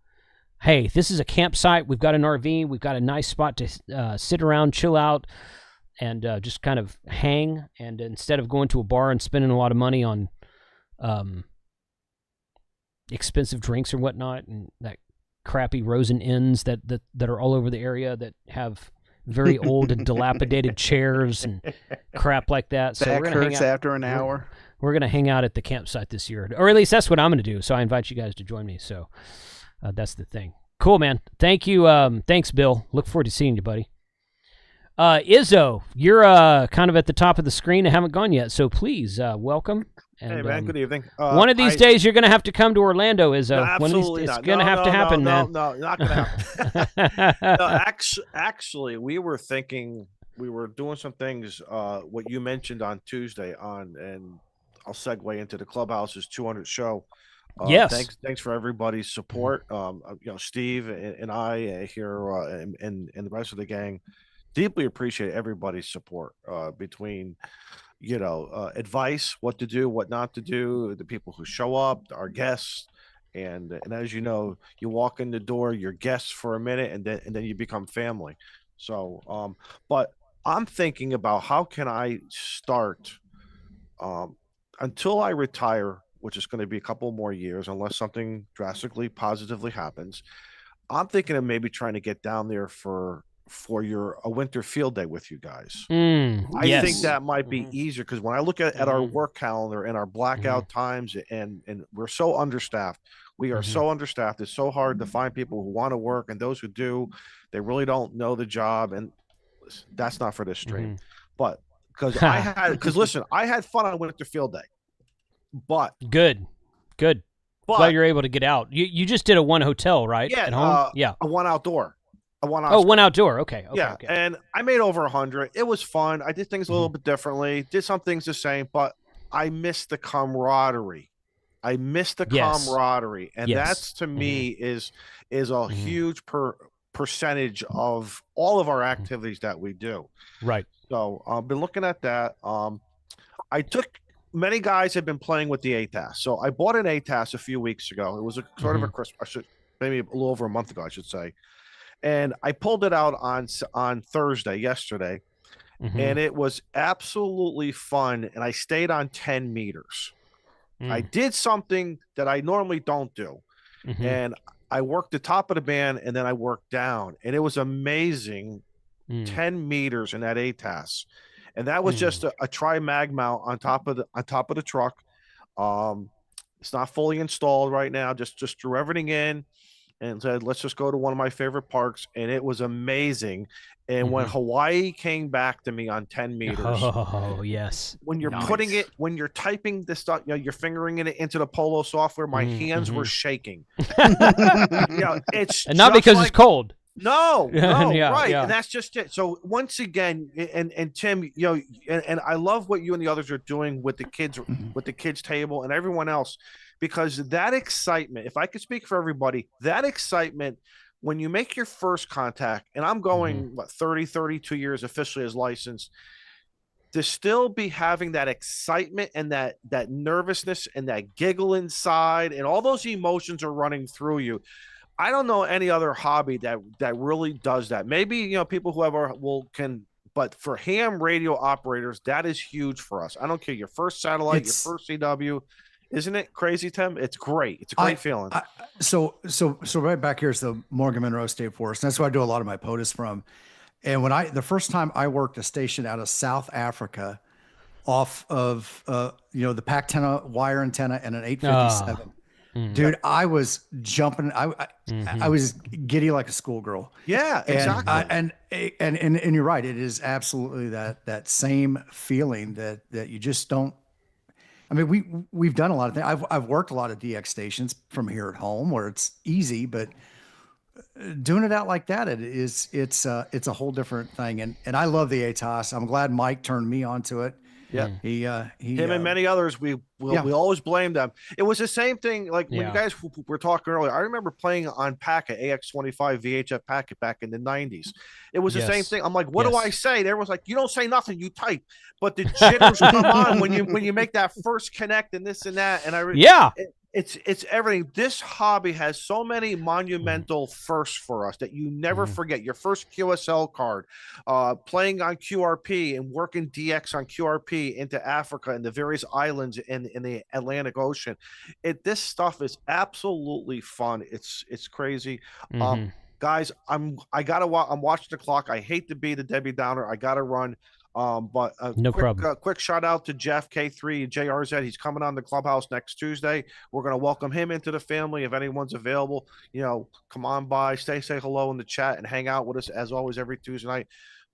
Hey, this is a campsite. We've got an RV. We've got a nice spot to sit around, chill out, and just kind of hang. And instead of going to a bar and spending a lot of money on expensive drinks or whatnot, and that crappy Rosen Inns that are all over the area that have very old and dilapidated chairs and crap like that. So Back hurts after an hour. We're going to hang out at the campsite this year. Or at least that's what I'm going to do. So I invite you guys to join me. So that's the thing. Cool, man. Thank you. Thanks, Bill. Look forward to seeing you, buddy. Izzo, you're kind of at the top of the screen. I haven't gone yet, so please welcome. And, hey man, good evening. One of these days, you're going to have to come to Orlando, Izzo. No, absolutely it's not. going to have to happen, man. No, not going to happen. No, actually, we were thinking, we were doing some things. What you mentioned on Tuesday and I'll segue into the Clubhouse's 200 show. Yes. Thanks for everybody's support. Steve and I here and the rest of the gang deeply appreciate everybody's support between advice, what to do, what not to do, the people who show up, our guests, and as you know, you walk in the door, you're guests for a minute, and then you become family. So, but I'm thinking about how can I start until I retire, which is going to be a couple more years, unless something drastically positively happens. I'm thinking of maybe trying to get down there for a winter field day with you guys. I think that might be easier because when I look at our work calendar and our blackout times, and we're so understaffed. We are so understaffed. It's so hard to find people who want to work, and those who do, they really don't know the job. And that's not for this stream, but because listen, I had fun on winter field day, but good. But glad you're able to get out. You just did a one hotel, right? Yeah, at home. A one outdoor. One outdoor. Okay. Yeah, okay. And I made over 100. It was fun. I did things a little bit differently. Did some things the same, but I missed the camaraderie. And that's to me is a huge percentage of all of our activities that we do. Right. So I've been looking at that. Many guys have been playing with the ATAS. So I bought an ATAS a few weeks ago. It was a sort of a Christmas, maybe a little over a month ago, I should say. And I pulled it out on Thursday, yesterday, and it was absolutely fun. And I stayed on 10 meters. I did something that I normally don't do. And I worked the top of the band and then I worked down. And it was amazing, 10 meters in that ATAS. And that was just a tri-mag mount on top of the truck. It's not fully installed right now. Just threw everything in and said, let's just go to one of my favorite parks. And it was amazing. And when Hawaii came back to me on 10 meters. Oh, yes. When you're putting it, when you're typing this stuff, you're fingering it into the Polo software, my hands were shaking. It's and not because it's cold. No, right. Yeah. And that's just it. So once again, and Tim, and I love what you and the others are doing with the kids, with the kids table and everyone else, because that excitement, if I could speak for everybody, that excitement, when you make your first contact, and I'm going, 32 years officially as licensed, to still be having that excitement and that nervousness and that giggle inside and all those emotions are running through you. I don't know any other hobby that really does that. Maybe, people who but for ham radio operators, that is huge for us. I don't care. Your first satellite, your first CW. Isn't it crazy, Tim? It's great. It's a great feeling. So right back here is the Morgan Monroe State Forest. That's where I do a lot of my POTUS from. And when the first time I worked a station out of South Africa off of, the PAC-10 wire antenna and an 857, dude, I was jumping. I was giddy like a schoolgirl. Yeah, exactly. And you're right. It is absolutely that same feeling that you just don't. I mean, we've done a lot of things. I've worked a lot of DX stations from here at home where it's easy, but doing it out like that, it's a whole different thing. And I love the ATOS. I'm glad Mike turned me onto it. Yeah, him and many others. We always blame them. It was the same thing. Like when you guys were talking earlier, I remember playing on Packet AX25 VHF Packet back in the 90s. It was the same thing. I'm like, what do I say? Everyone's like, you don't say nothing, you type. But the jitters come on when you make that first connect and this and that. And it's everything. This hobby has so many monumental firsts for us that you never forget. Your first QSL card, playing on QRP and working DX on QRP into Africa and the various islands in the Atlantic Ocean. This stuff is absolutely fun. It's crazy. Guys, I'm watching the clock. I hate to be the Debbie Downer. I gotta run. But no problem. Quick shout out to Jeff K3 and JRZ. He's coming on the Clubhouse next Tuesday. We're going to welcome him into the family. If anyone's available, come on by, say hello in the chat and hang out with us as always every Tuesday night.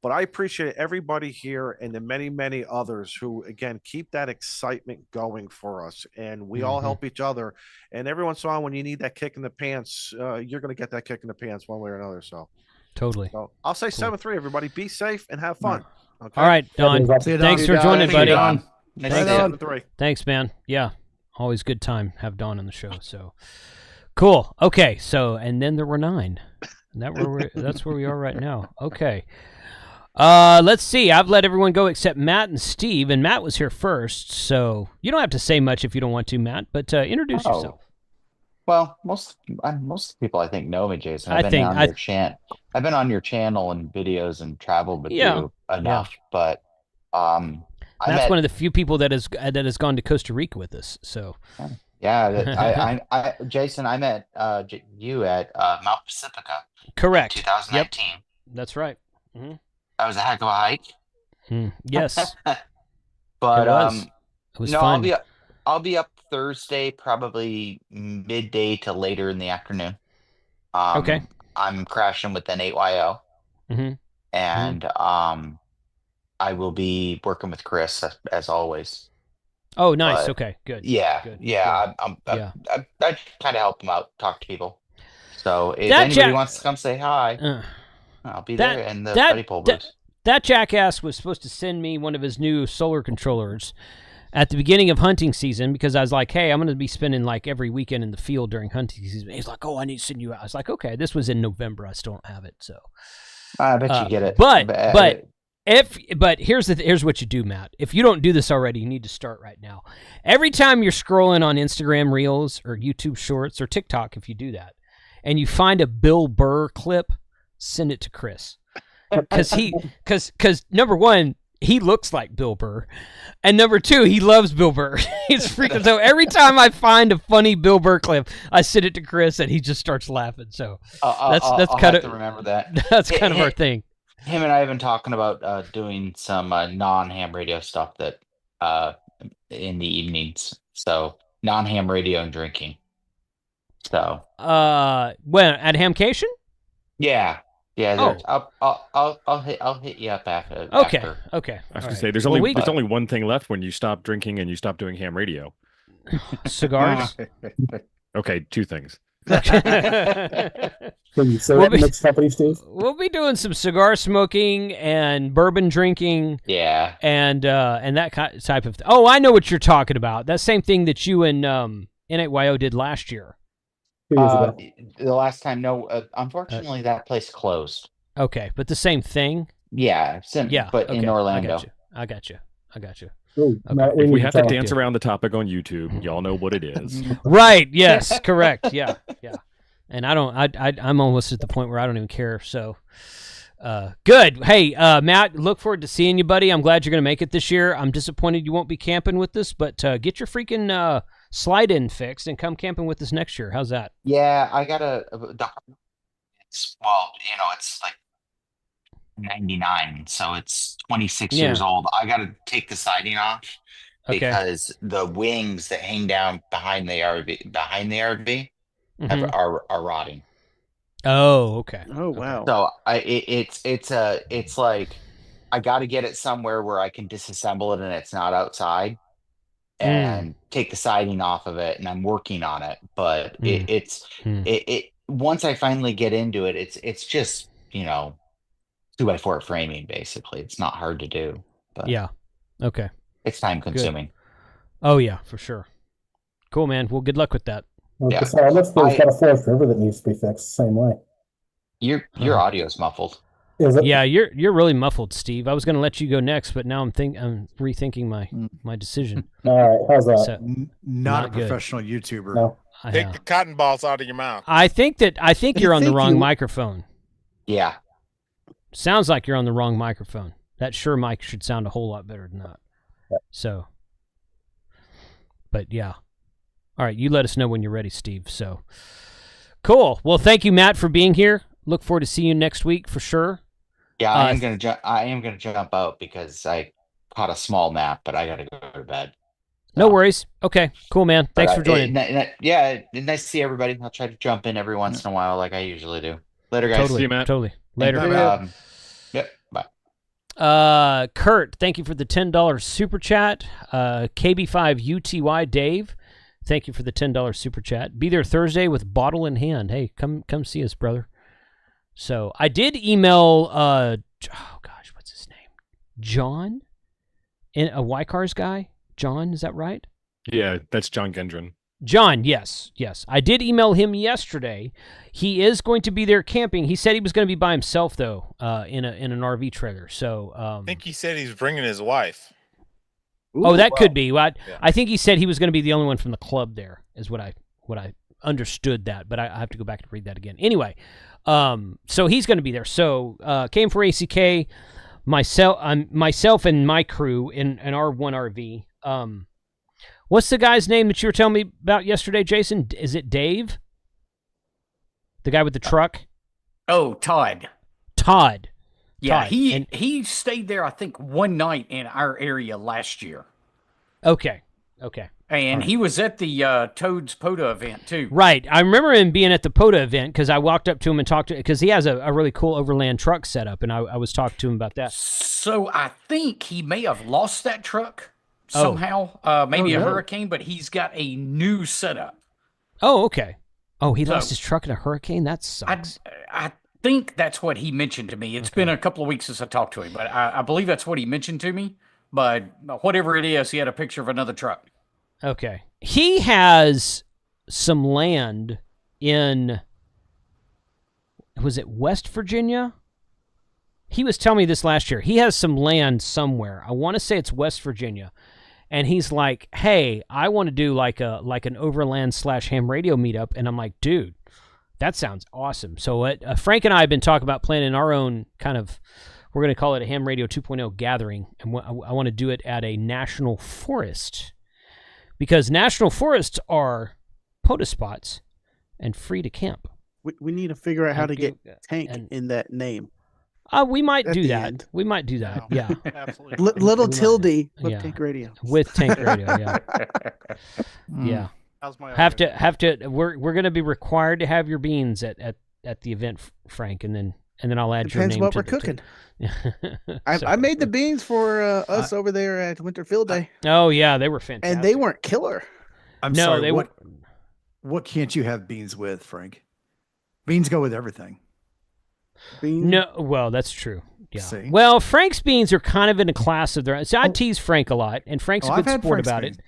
But I appreciate everybody here and the many, many others who, again, keep that excitement going for us. And we all help each other. And every once in a while, when you need that kick in the pants, you're going to get that kick in the pants one way or another. So Totally. So I'll say 7-3, everybody. Be safe and have fun. Okay? All right, Don. See you, Don. Thanks for joining, buddy. Don. Nice to see you. 7-3. Thanks, man. Yeah, always good time. Have Don on the show. So cool. Okay, so and then there were 9. And that's where we are right now. Okay. Let's see. I've let everyone go except Matt and Steve, and Matt was here first, so you don't have to say much if you don't want to, Matt. But introduce yourself. Well, most people I think know me, Jason. I've been on your channel and videos and traveled with you enough, but That's one of the few people that has gone to Costa Rica with us. So Jason, I met you at Mount Pacifica. Correct. 2019. Yep. That's right. Mm-hmm. That was a heck of a hike. Yes. But it was fun. I'll be up Thursday, probably midday to later in the afternoon. Okay. I'm crashing with an 8YO. And I will be working with Chris as always. Oh, nice. But, okay, good. Yeah, good. yeah. Good. I kind of help him out, talk to people. So if anybody wants to come say hi, I'll be there in the buddy pool booth. That jackass was supposed to send me one of his new solar controllers at the beginning of hunting season because I was like, hey, I'm going to be spending like every weekend in the field during hunting season. He's like, oh, I need to send you out. I was like, okay, this was in November. I still don't have it. So I bet you get it. But here's what you do, Matt. If you don't do this already, you need to start right now. Every time you're scrolling on Instagram Reels or YouTube Shorts or TikTok, if you do that, and you find a Bill Burr clip, send it to Chris. Because number one, he looks like Bill Burr, and number two, he loves Bill Burr. He's freaking so. Every time I find a funny Bill Burr clip, I send it to Chris, and he just starts laughing. So I'll kind have to remember that. That's kind of our thing. Him and I have been talking about doing some non-ham radio stuff that in the evenings. So non-ham radio and drinking. So when at Hamcation? Yeah. I'll hit you up after. Okay. After. Okay. I was gonna say there's only one thing left when you stop drinking and you stop doing ham radio. Cigars. Okay, 2 things. Can you say that next company, Steve? We'll be doing some cigar smoking and bourbon drinking. Yeah. And that type of thing. Oh, I know what you're talking about. That same thing that you and N8YO did last year. The last time, no. Unfortunately, that place closed. Okay, but the same thing. Yeah, but okay. in Orlando. I got you. Ooh, Okay. If we have to dance around the topic on YouTube, y'all know what it is. Right. Yes. Correct. Yeah. And I'm almost at the point where I don't even care. So, good. Hey, Matt, look forward to seeing you, buddy. I'm glad you're going to make it this year. I'm disappointed you won't be camping with us, but get your freaking slide in fixed and come camping with us next year. How's that? Yeah, I got it's like 99, so it's 26 years old. I got to take the siding off because the wings that hang down behind the RV are rotting. Oh, okay. Oh, wow. So it's like I got to get it somewhere where I can disassemble it and it's not outside and take the siding off of it, and I'm working on it. But it once I finally get into it, it's just 2x4 framing, basically. It's not hard to do. But yeah. Okay. It's time consuming. Oh yeah, for sure. Cool, man. Well, good luck with that. Yeah. So our listeners got a Forest River that needs to be fixed the same way. Your audio's muffled. Is it? Yeah, you're really muffled, Steve. I was going to let you go next, but now I'm rethinking my decision. All right, how's that? So, not a professional YouTuber. No. Take the cotton balls out of your mouth. I think you're on the wrong microphone. Yeah. Sounds like you're on the wrong microphone. That Shure mic should sound a whole lot better than that. Yeah. So, but yeah. All right, you let us know when you're ready, Steve. So, cool. Well, thank you, Matt, for being here. Look forward to seeing you next week for sure. Yeah, I am gonna jump out because I caught a small nap, but I gotta go to bed. No worries. Okay, cool, man. Thanks for joining. Yeah, nice to see everybody. I'll try to jump in every once in a while, like I usually do. Later, guys. Totally, See you, Matt. Totally. Later. Yep. Bye. Kurt, thank you for the $10 super chat. KB5UTY Dave, thank you for the $10 super chat. Be there Thursday with bottle in hand. Hey, come see us, brother. So I did email what's his name? John? A Y-Cars guy? John, is that right? Yeah, that's John Gendron. John, yes. I did email him yesterday. He is going to be there camping. He said he was going to be by himself, though, in an RV trailer. So I think he said he's bringing his wife. Could be. I think he said he was going to be the only one from the club there, is what I understood that, but I have to go back and read that again. Anyway, so he's going to be there. So came for ACK, myself and my crew in our one RV. What's the guy's name that you were telling me about yesterday, Jason? Is it Dave? The guy with the truck? Oh, Todd. Todd. Yeah, Todd. he stayed there, I think, one night in our area last year. Okay. And he was at the Toad's POTA event, too. Right. I remember him being at the POTA event because I walked up to him and talked to him because he has a really cool overland truck setup, and I was talking to him about that. So I think he may have lost that truck somehow, maybe a hurricane, but he's got a new setup. Oh, okay. Oh, he lost his truck in a hurricane? That sucks. I think that's what he mentioned to me. It's been a couple of weeks since I talked to him, but I believe that's what he mentioned to me. But whatever it is, he had a picture of another truck. Okay. He has some land in, was it West Virginia? He was telling me this last year. He has some land somewhere. I want to say it's West Virginia. And he's like, hey, I want to do like an overland / Hamradio meetup. And I'm like, dude, that sounds awesome. So Frank and I have been talking about planning our own kind of, we're going to call it a Hamradio 2.0 gathering. And I want to do it at a national forest. Because national forests are POTA spots and free to camp. We need to figure out how to get tank in that name. We might At do the that. end. We might do that. Yeah. Absolutely. Little tilde with tank radio. With tank radio. Yeah. Yeah. How's my Have to. We're going to be required to have your beans at the event, Frank, and then I'll add your name. Depends what we're cooking. I made the beans for us over there at Winter Field Day. Oh yeah, they were fantastic, and they weren't killer. I'm sorry. What can't you have beans with, Frank? Beans go with everything. Beans? No, well, that's true. Yeah. See? Well, Frank's beans are kind of in a class of their own. So I tease Frank a lot, and Frank's a good sport about it.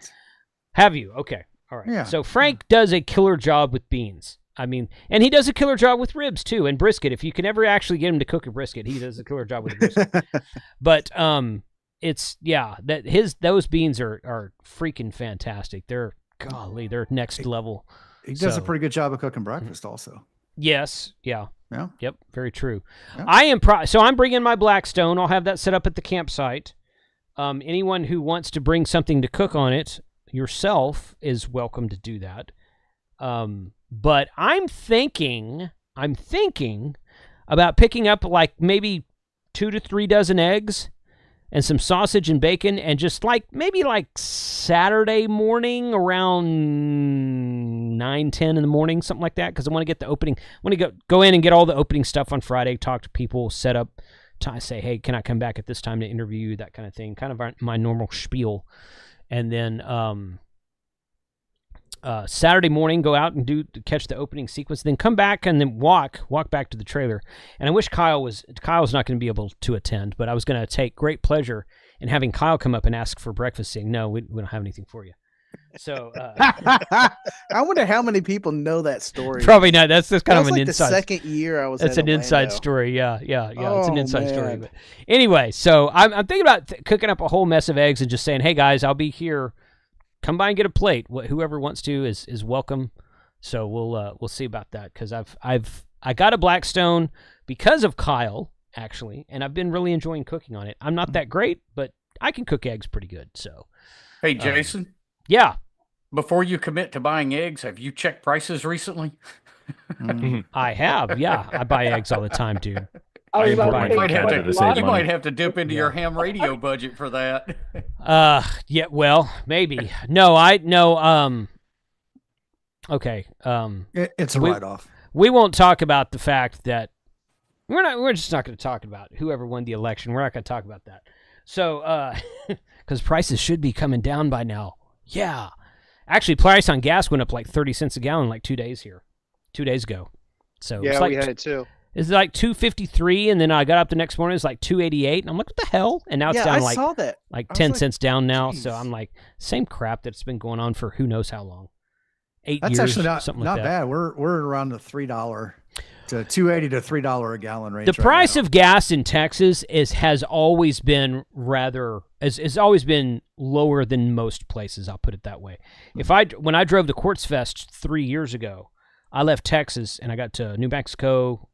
Have you? Okay. All right. Yeah. So Frank does a killer job with beans. I mean, and he does a killer job with ribs too, and brisket. If you can ever actually get him to cook a brisket, he does a killer job with brisket. But it's those beans are freaking fantastic. They're next level. He does a pretty good job of cooking breakfast, also. Yes. Yeah. Yeah. Yep. Very true. Yeah. So I'm bringing my Blackstone. I'll have that set up at the campsite. Anyone who wants to bring something to cook on it yourself is welcome to do that. But I'm thinking about picking up like maybe 2 to 3 dozen eggs and some sausage and bacon, and just maybe Saturday morning around 9-10 in the morning, something like that, because I want to get the opening. I want to go in and get all the opening stuff on Friday, talk to people, set up, say, hey, can I come back at this time to interview you, that kind of thing, kind of my normal spiel. And then Saturday morning, go out and catch the opening sequence, then come back and then walk back to the trailer. And I wish Kyle's not going to be able to attend, but I was going to take great pleasure in having Kyle come up and ask for breakfast, saying, no, we don't have anything for you. So I wonder how many people know that story. Probably not. That's kind of an the inside. second year I was. That's at an inside Orlando. story. Yeah. It's an inside story. man. But anyway, so I'm thinking about cooking up a whole mess of eggs and just saying, hey guys, I'll be here. Come by and get a plate. Whoever wants to is welcome. So we'll see about that, because I got a Blackstone because of Kyle, actually, and I've been really enjoying cooking on it. I'm not that great, but I can cook eggs pretty good. So, hey Jason, yeah. Before you commit to buying eggs, have you checked prices recently? I have. Yeah, I buy eggs all the time, dude. I was import about mine to from say, Canada what to save You money. might have to dip into your ham radio budget for that. Yeah, well, maybe. No, okay. It's a write-off. We won't talk about the fact that We're just not going to talk about whoever won the election. We're not going to talk about that. So, because prices should be coming down by now. Yeah. Actually, price on gas went up like 30 cents a gallon like 2 days ago. So Yeah, it's like, we had it too. it's like 2.53, and then I got up the next morning, it's like 2.88, and I'm like, what the hell? And now it's down I saw that. like I was 10 like, cents down now. geez. So I'm like, same crap that's been going on for who knows how long. 8 That's years, actually not something like that. bad. We're around the $3 to $2.80 to $3 a gallon range. The price right now. of gas in Texas has always been has always been lower than most places. I'll put it that way. When I drove to Quartz Fest 3 years ago, I left Texas and I got to New Mexico,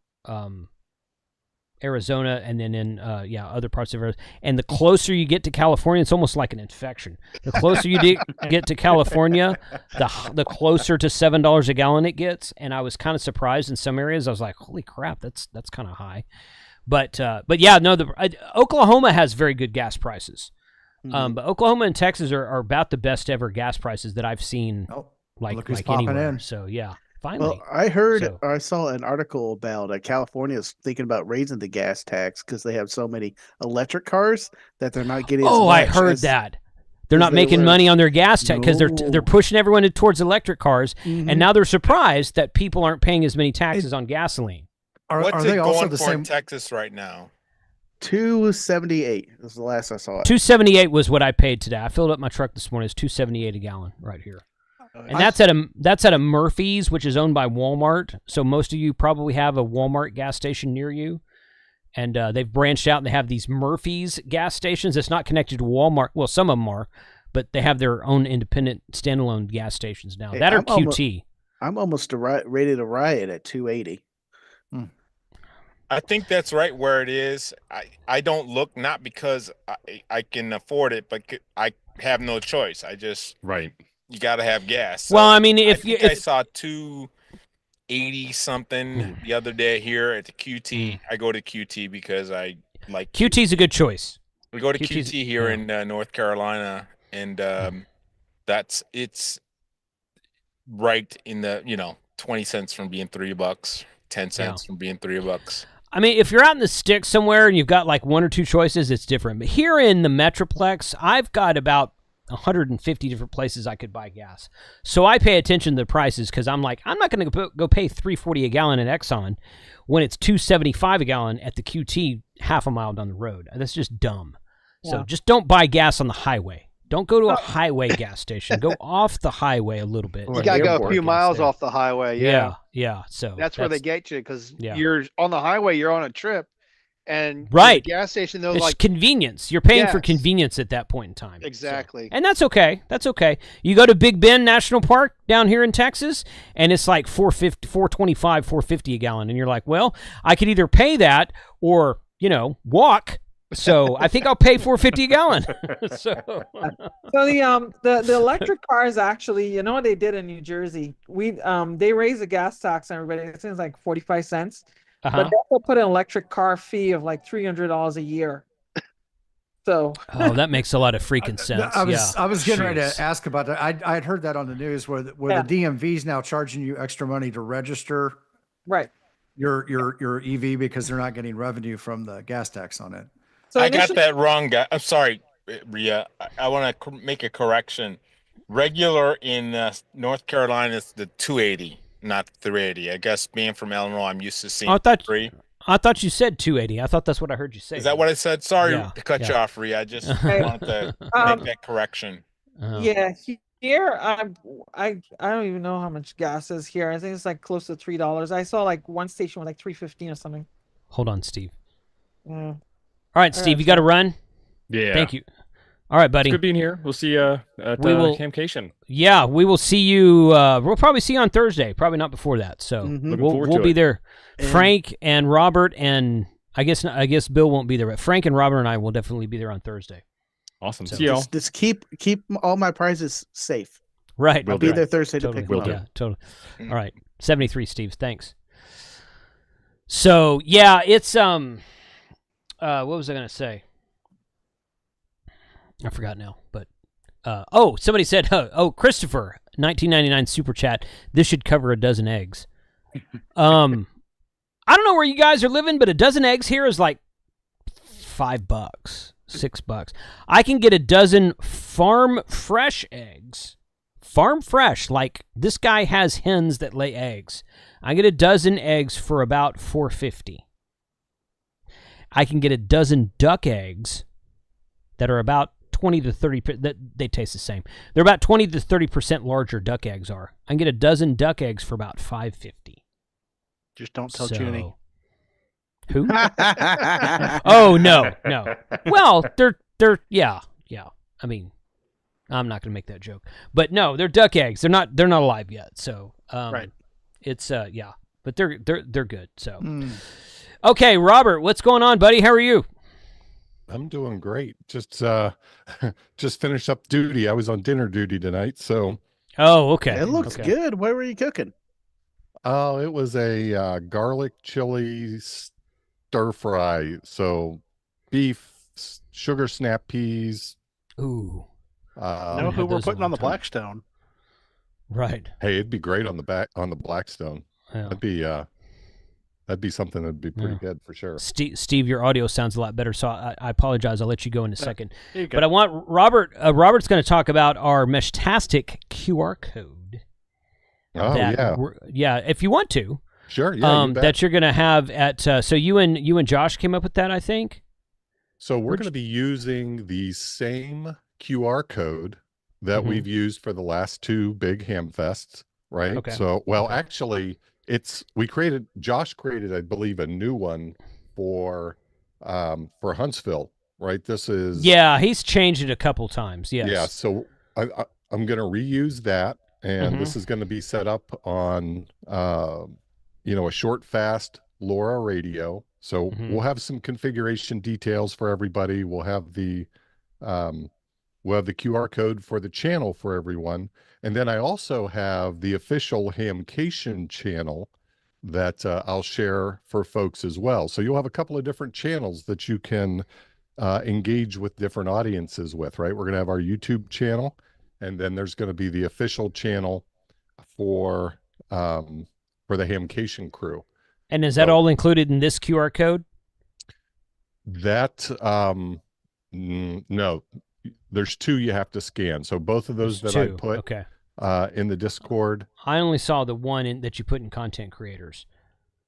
Arizona, and then in other parts of Arizona. And the closer you get to California, it's almost like an infection. The closer you get to California, the closer to $7 a gallon it gets. And I was kind of surprised in some areas. I was like, "Holy crap, that's kind of high." But yeah, no. Oklahoma has very good gas prices. But Oklahoma and Texas are about the best ever gas prices that I've seen. Look who's like popping anywhere. in. So yeah. Finally. Well, I saw an article about California is thinking about raising the gas tax because they have so many electric cars that they're not getting. Oh, I as much heard as, that. They're not making money on their gas tax because they're pushing everyone towards electric cars, and now they're surprised that people aren't paying as many taxes on gasoline. What's they it also going the for same? in Texas right now? 278 was the last I saw it. 278 was what I paid today. I filled up my truck this morning. It's 278 a gallon right here. And that's at a Murphy's, which is owned by Walmart. So most of you probably have a Walmart gas station near you. And they've branched out and they have these Murphy's gas stations. It's not connected to Walmart. Well, some of them are, but they have their own independent standalone gas stations now. Hey, that are QT. I'm almost ready to riot at 280. I think that's right where it is. I don't look, not because I can afford it, but I have no choice. You got to have gas. Well, I mean, I saw 280 something the other day here at the QT. I go to QT because I like QT's a good choice. We go to QT here in North Carolina, and it's right in the 20 cents from being $3, 10 cents from being $3. I mean, if you're out in the sticks somewhere and you've got like one or two choices, it's different. But here in the Metroplex, I've got about 150 different places I could buy gas. So I pay attention to the prices because I'm like, I'm not going to go pay $3.40 a gallon at Exxon when it's $2.75 a gallon at the QT half a mile down the road. That's just dumb. Yeah. So just don't buy gas on the highway. Don't go to a highway gas station. Go off the highway a little bit. You got to go a few miles off the highway. Yeah. So that's where they get you because you're on the highway, you're on a trip. And right, the gas station, it's like convenience. You're paying for convenience at that point in time. Exactly. So, and that's okay. That's okay. You go to Big Bend National Park down here in Texas, and it's like $4.50, $4.25, $4.50 a gallon, and you're like, well, I could either pay that or walk. So I think I'll pay $4.50 a gallon. So the electric cars actually, you know what they did in New Jersey? They raised the gas tax on everybody. It seems like 45 cents. But they also put an electric car fee of like $300 a year. So that makes a lot of freaking sense. I was getting ready to ask about that. I had heard that on the news where the DMV is now charging you extra money to register your EV because they're not getting revenue from the gas tax on it. So I got that wrong, guy. I'm sorry, Ria. I want to make a correction. Regular in North Carolina is the 280. Not 380. I guess being from Illinois, I'm used to seeing 3. I thought you said 280. I thought that's what I heard you say. Is that what I said? Sorry to cut you off, Rhea. I just wanted to make that correction. Yeah, here I don't even know how much gas is here. I think it's like close to $3. I saw like one station with like $3.15 or something. Hold on, Steve. Yeah. All right, Steve, you got to run. Yeah. Thank you. All right, buddy. It's good being here. We'll see you at Hamcation. Yeah, we will see you. We'll probably see you on Thursday. Probably not before that. So we'll be there. Frank and Robert and I guess Bill won't be there, but Frank and Robert and I will definitely be there on Thursday. Awesome. So see y'all. Just keep all my prizes safe. Right. I'll be there Thursday to pick them up. Yeah, totally. All right. 73, Steve. Thanks. So yeah, it's what was I gonna say? I forgot now, but somebody said, Christopher, 1999 super chat. This should cover a dozen eggs. I don't know where you guys are living, but a dozen eggs here is like $5, $6. I can get a dozen farm fresh eggs. Farm fresh, like this guy has hens that lay eggs. I get a dozen eggs for about $4.50. I can get a dozen duck eggs that are about 20 to 30%. They taste the same. They're about 20 to 30% larger. Duck eggs are. I can get a dozen duck eggs for about $5.50. Just don't tell Junie. Who? Oh no. Well, they're yeah. I mean, I'm not gonna make that joke, but no, they're duck eggs. They're not alive yet. So right. It's yeah, but they're good. So okay, Robert, what's going on, buddy? How are you? I'm doing great. Just finished up duty. I was on dinner duty tonight, so. Oh, okay. It looks good. What were you cooking? Oh, it was a garlic chili stir fry. So beef, sugar snap peas. Ooh. Know who we're putting on the Blackstone? Right. Hey, it'd be great on the Blackstone. Yeah. That'd be something that'd be pretty good for sure. Steve, your audio sounds a lot better, so I apologize. I'll let you go in a second. But I want Robert. Robert's going to talk about our Meshtastic QR code. Oh yeah. If you want to, sure. Yeah, that you're going to have at. So you and Josh came up with that, I think. So we're going to be using the same QR code that we've used for the last two big ham fests, right? Okay. So, actually, Josh created, I believe, a new one for Huntsville, right? This is he's changed it a couple times. Yes. Yeah. So I'm going to reuse that, and this is going to be set up on a short fast LoRa radio. So we'll have some configuration details for everybody. We'll have the QR code for the channel for everyone. And then I also have the official Hamcation channel that I'll share for folks as well. So you'll have a couple of different channels that you can engage with different audiences with, right? We're going to have our YouTube channel, and then there's going to be the official channel for the Hamcation crew. And is that all included in this QR code? That, no. There's two you have to scan. So both of those I put in the Discord. I only saw the one that you put in content creators.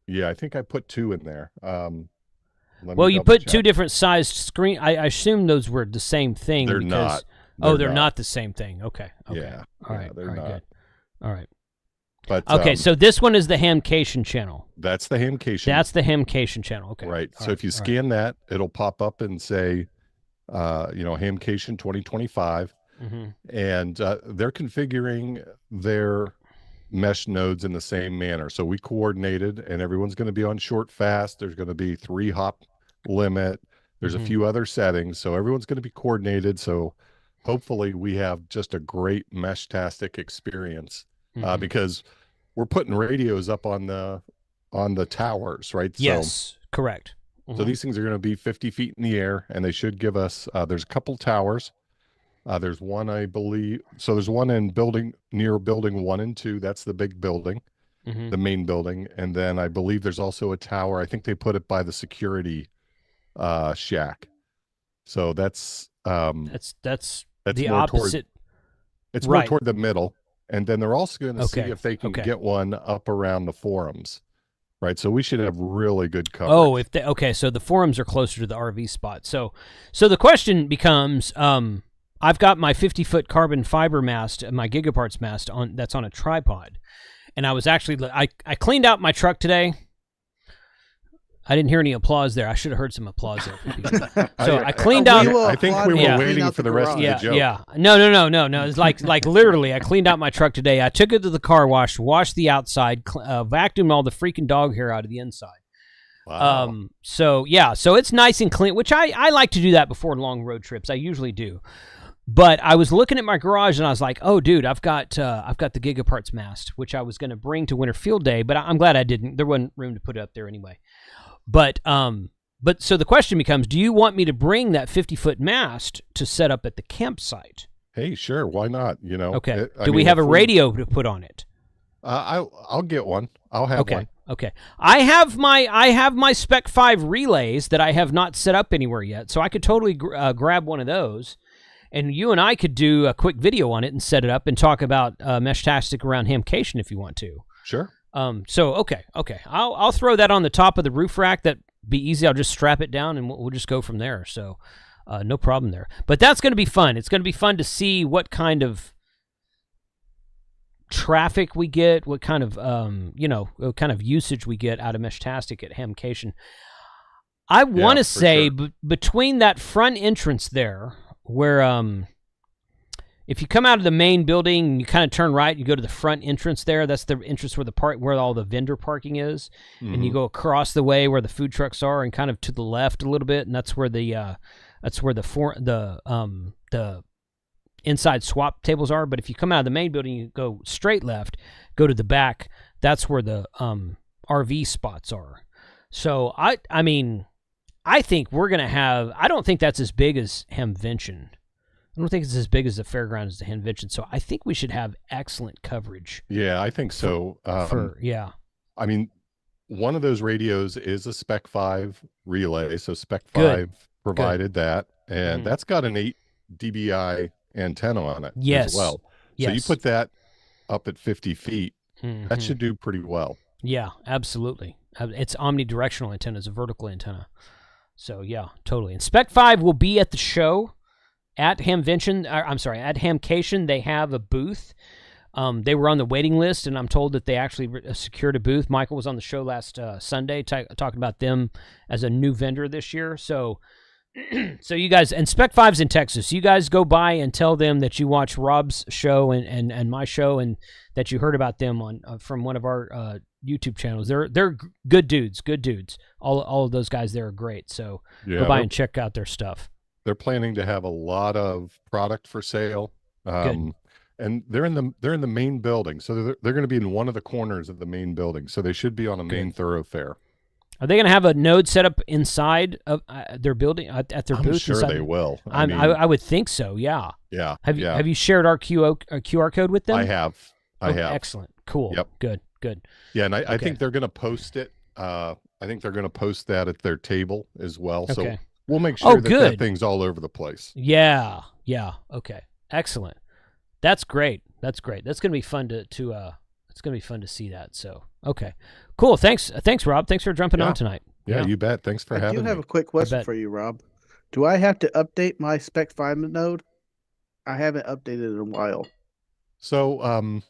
Yeah, I think I put two in there. Well, you put two different sized screen. I assume those were the same thing. They're not. They're not the same thing. Okay. Yeah. All right. They're not. Good. All right. But okay, so this one is the Hamcation channel. That's the Hamcation. That's the Hamcation channel. Okay. Right. So if you scan that, it'll pop up and say, Hamcation 2025, and they're configuring their mesh nodes in the same manner. So we coordinated, and everyone's going to be on short fast. There's going to be 3-hop limit. There's a few other settings, so everyone's going to be coordinated. So hopefully we have just a great Meshtastic experience because we're putting radios up on the towers, right? Yes, correct. So these things are going to be 50 feet in the air, and they should give us, there's a couple towers. There's one, I believe. So there's one near building 1 and 2. That's the big building, the main building. And then I believe there's also a tower. I think they put it by the security shack. So that's the more opposite. It's more toward the middle. And then they're also going to see if they can get one up around the forums. Right, so we should have really good coverage. Oh, so the forums are closer to the RV spot. So the question becomes, I've got my 50-foot carbon fiber mast, my gigaparts mast that's on a tripod, and I was actually I cleaned out my truck today. I didn't hear any applause there. I should have heard some applause there. So I cleaned out. I think we were waiting for the rest of the joke. Yeah. No. It's like literally, I cleaned out my truck today. I took it to the car wash, washed the outside, vacuumed all the freaking dog hair out of the inside. Wow. So it's nice and clean, which I like to do that before long road trips. I usually do. But I was looking at my garage and I was like, oh, dude, I've got the gigaparts mast, which I was going to bring to Winter Field Day, but I'm glad I didn't. There wasn't room to put it up there anyway. But so the question becomes, do you want me to bring that 50-foot mast to set up at the campsite? Hey, sure, why not? Okay. Do we have a radio to put on it? I'll get one. I'll have one. Okay. I have my Spec 5 relays that I have not set up anywhere yet, so I could totally grab one of those, and you and I could do a quick video on it and set it up and talk about Meshtastic around Hamcation if you want to. Sure. So okay. I'll throw that on the top of the roof rack. That'd be easy. I'll just strap it down and we'll just go from there. So no problem there. But that's going to be fun. It's going to be fun to see what kind of traffic we get, what kind of what kind of usage we get out of Meshtastic at Hamcation. I want to say between that front entrance there, where if you come out of the main building and you kind of turn right, you go to the front entrance there. That's the entrance where all the vendor parking is, and you go across the way where the food trucks are, and kind of to the left a little bit, and that's where the inside swap tables are. But if you come out of the main building, you go straight left, go to the back. That's where the RV spots are. So I mean, I think we're gonna have. I don't think that's as big as Hamvention. I don't think it's as big as the fairground as the Hamvention. So I think we should have excellent coverage. Yeah, I think so. I mean, one of those radios is a Spec 5 relay. So Spec 5 provided that, and that's got an 8 dBi antenna on it as well. So you put that up at 50 feet, that should do pretty well. Yeah, absolutely. It's omnidirectional antenna. It's a vertical antenna. So yeah, totally. And Spec 5 will be at the show at Hamvention. At Hamcation. They have a booth. They were on the waiting list, and I'm told that they actually secured a booth. Michael was on the show last Sunday talking about them as a new vendor this year. So you guys, and Spec 5's in Texas. You guys go by and tell them that you watch Rob's show and my show, and that you heard about them on from one of our YouTube channels. They're good dudes. All of those guys there are great. So go by and check out their stuff. They're planning to have a lot of product for sale. And they're in the main building. So they're going to be in one of the corners of the main building. So they should be on a main thoroughfare. Are they going to have a node set up inside of their building at their booth? I'm sure they will. I would think so. Yeah. Yeah. Have you shared our QR code with them? I have. I have. Excellent. Cool. Yep. Good. Yeah, and I think they're going to post it. I think they're going to post that at their table as well. So we'll make sure that thing's all over the place. Yeah. Okay. Excellent. That's great. That's going to be fun to it's going to be fun to see that. So okay. Cool. Thanks, Rob. Thanks for jumping on tonight. Yeah, you bet. Thanks for having me. I do have a quick question for you, Rob. Do I have to update my Spec 5 node? I haven't updated it in a while. So,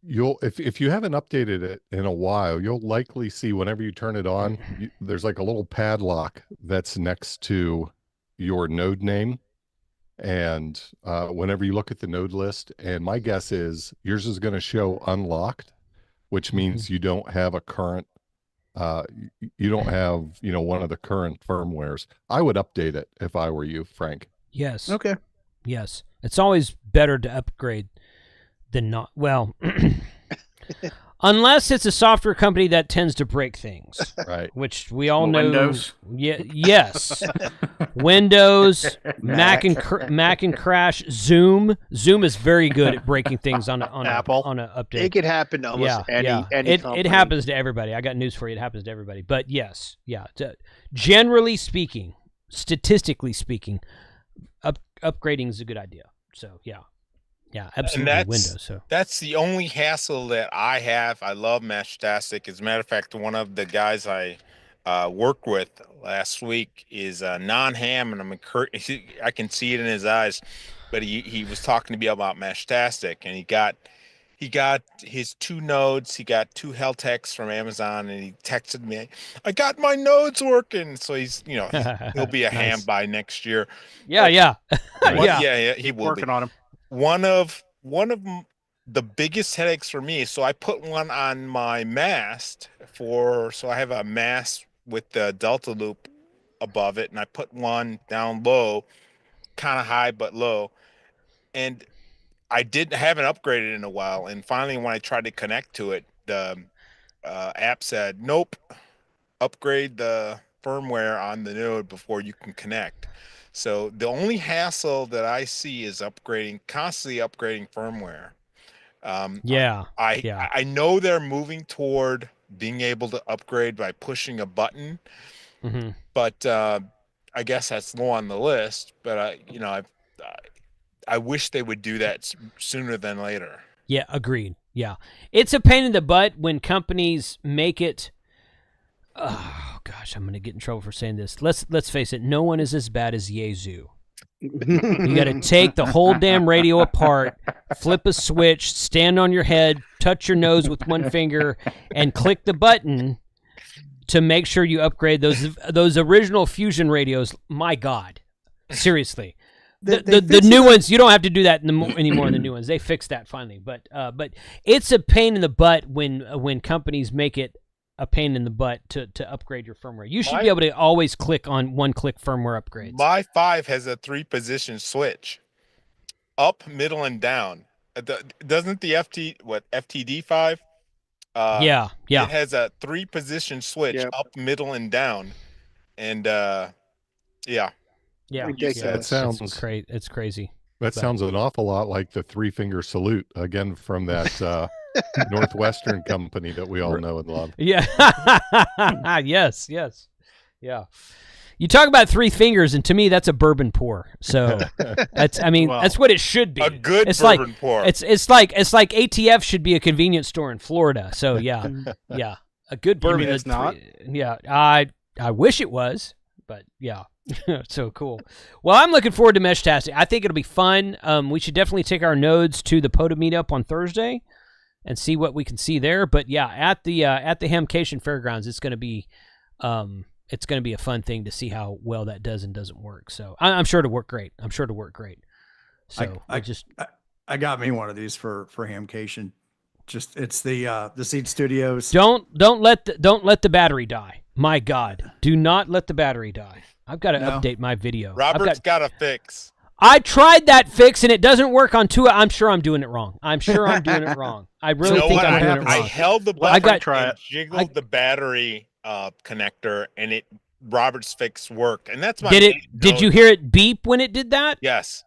if you haven't updated it in a while, you'll likely see whenever you turn it on, there's like a little padlock that's next to your node name. And whenever you look at the node list, and my guess is yours is going to show unlocked, which means you don't have a current, you don't have, one of the current firmwares. I would update it if I were you, Frank. Yes. Okay. Yes. It's always better to upgrade than not. Well, unless it's a software company that tends to break things, right? Which we all know. Windows. Yeah. Yes. Windows, Mac and crash. Zoom is very good at breaking things on Apple on an update. It could happen to almost any company. It happens to everybody. I got news for you. It happens to everybody. But yes, generally speaking, statistically speaking, upgrading is a good idea. So yeah. Yeah, absolutely. And Windows. That's the only hassle that I have. I love Meshtastic. As a matter of fact, one of the guys I worked with last week is non-ham, and I can see it in his eyes. But he was talking to me about Meshtastic, and he got his 2 nodes. He got 2 Heltex from Amazon, and he texted me, "I got my nodes working." So he's he'll be a ham by next year. Yeah, yeah, he will working on him. One of the biggest headaches for me. So I put one on my mast so I have a mast with the Delta loop above it, and I put one down low, kind of high but low, and I haven't upgraded in a while. And finally, when I tried to connect to it, the app said, "Nope, upgrade the firmware on the node before you can connect." So the only hassle that I see is constantly upgrading firmware. I know they're moving toward being able to upgrade by pushing a button. Mm-hmm. But I guess that's low on the list. But I wish they would do that sooner than later. Yeah, agreed. Yeah, it's a pain in the butt when companies make it. Oh gosh, I'm gonna get in trouble for saying this. Let's face it. No one is as bad as Yazoo. You got to take the whole damn radio apart, flip a switch, stand on your head, touch your nose with one finger, and click the button to make sure you upgrade those original Fusion radios. My God, seriously. The new ones, you don't have to do that anymore in the new ones. They fixed that finally. But it's a pain in the butt when companies make it a pain in the butt to upgrade your firmware. You should be able to always click on one-click firmware upgrades. My 5 has a 3-position switch, up, middle, and down. Doesn't the FTD 5? Yeah. It has a 3-position switch, up, middle, and down, and yeah. Ridiculous. It's crazy. That sounds an awful lot like the 3-finger salute, again, from that Northwestern company that we all know and love. Yeah. Yes. Yeah. You talk about 3 fingers, and to me, that's a bourbon pour. So that's what it should be. A good bourbon pour. It's like ATF should be a convenience store in Florida. So yeah. A good bourbon. You mean it's not? Yeah. I wish it was, but yeah. So cool. Well, I'm looking forward to Meshtastic. I think it'll be fun. We should definitely take our nodes to the POTA meetup on Thursday and see what we can see there. But yeah, at the Hamcation Fairgrounds, it's going to be a fun thing to see how well that does and doesn't work. So I'm sure it'll work great. So I got me one of these for Hamcation. Just it's the Seed Studios. Don't let the battery die. My God, do not let the battery die. I've got to update my video. Robert's got a fix. I tried that fix and it doesn't work on 2. I'm sure I'm doing it wrong. I really think I'm doing it wrong. I held the button and jiggled the battery connector, and Robert's fix worked. And that's my. Did you hear it beep when it did that? Yes.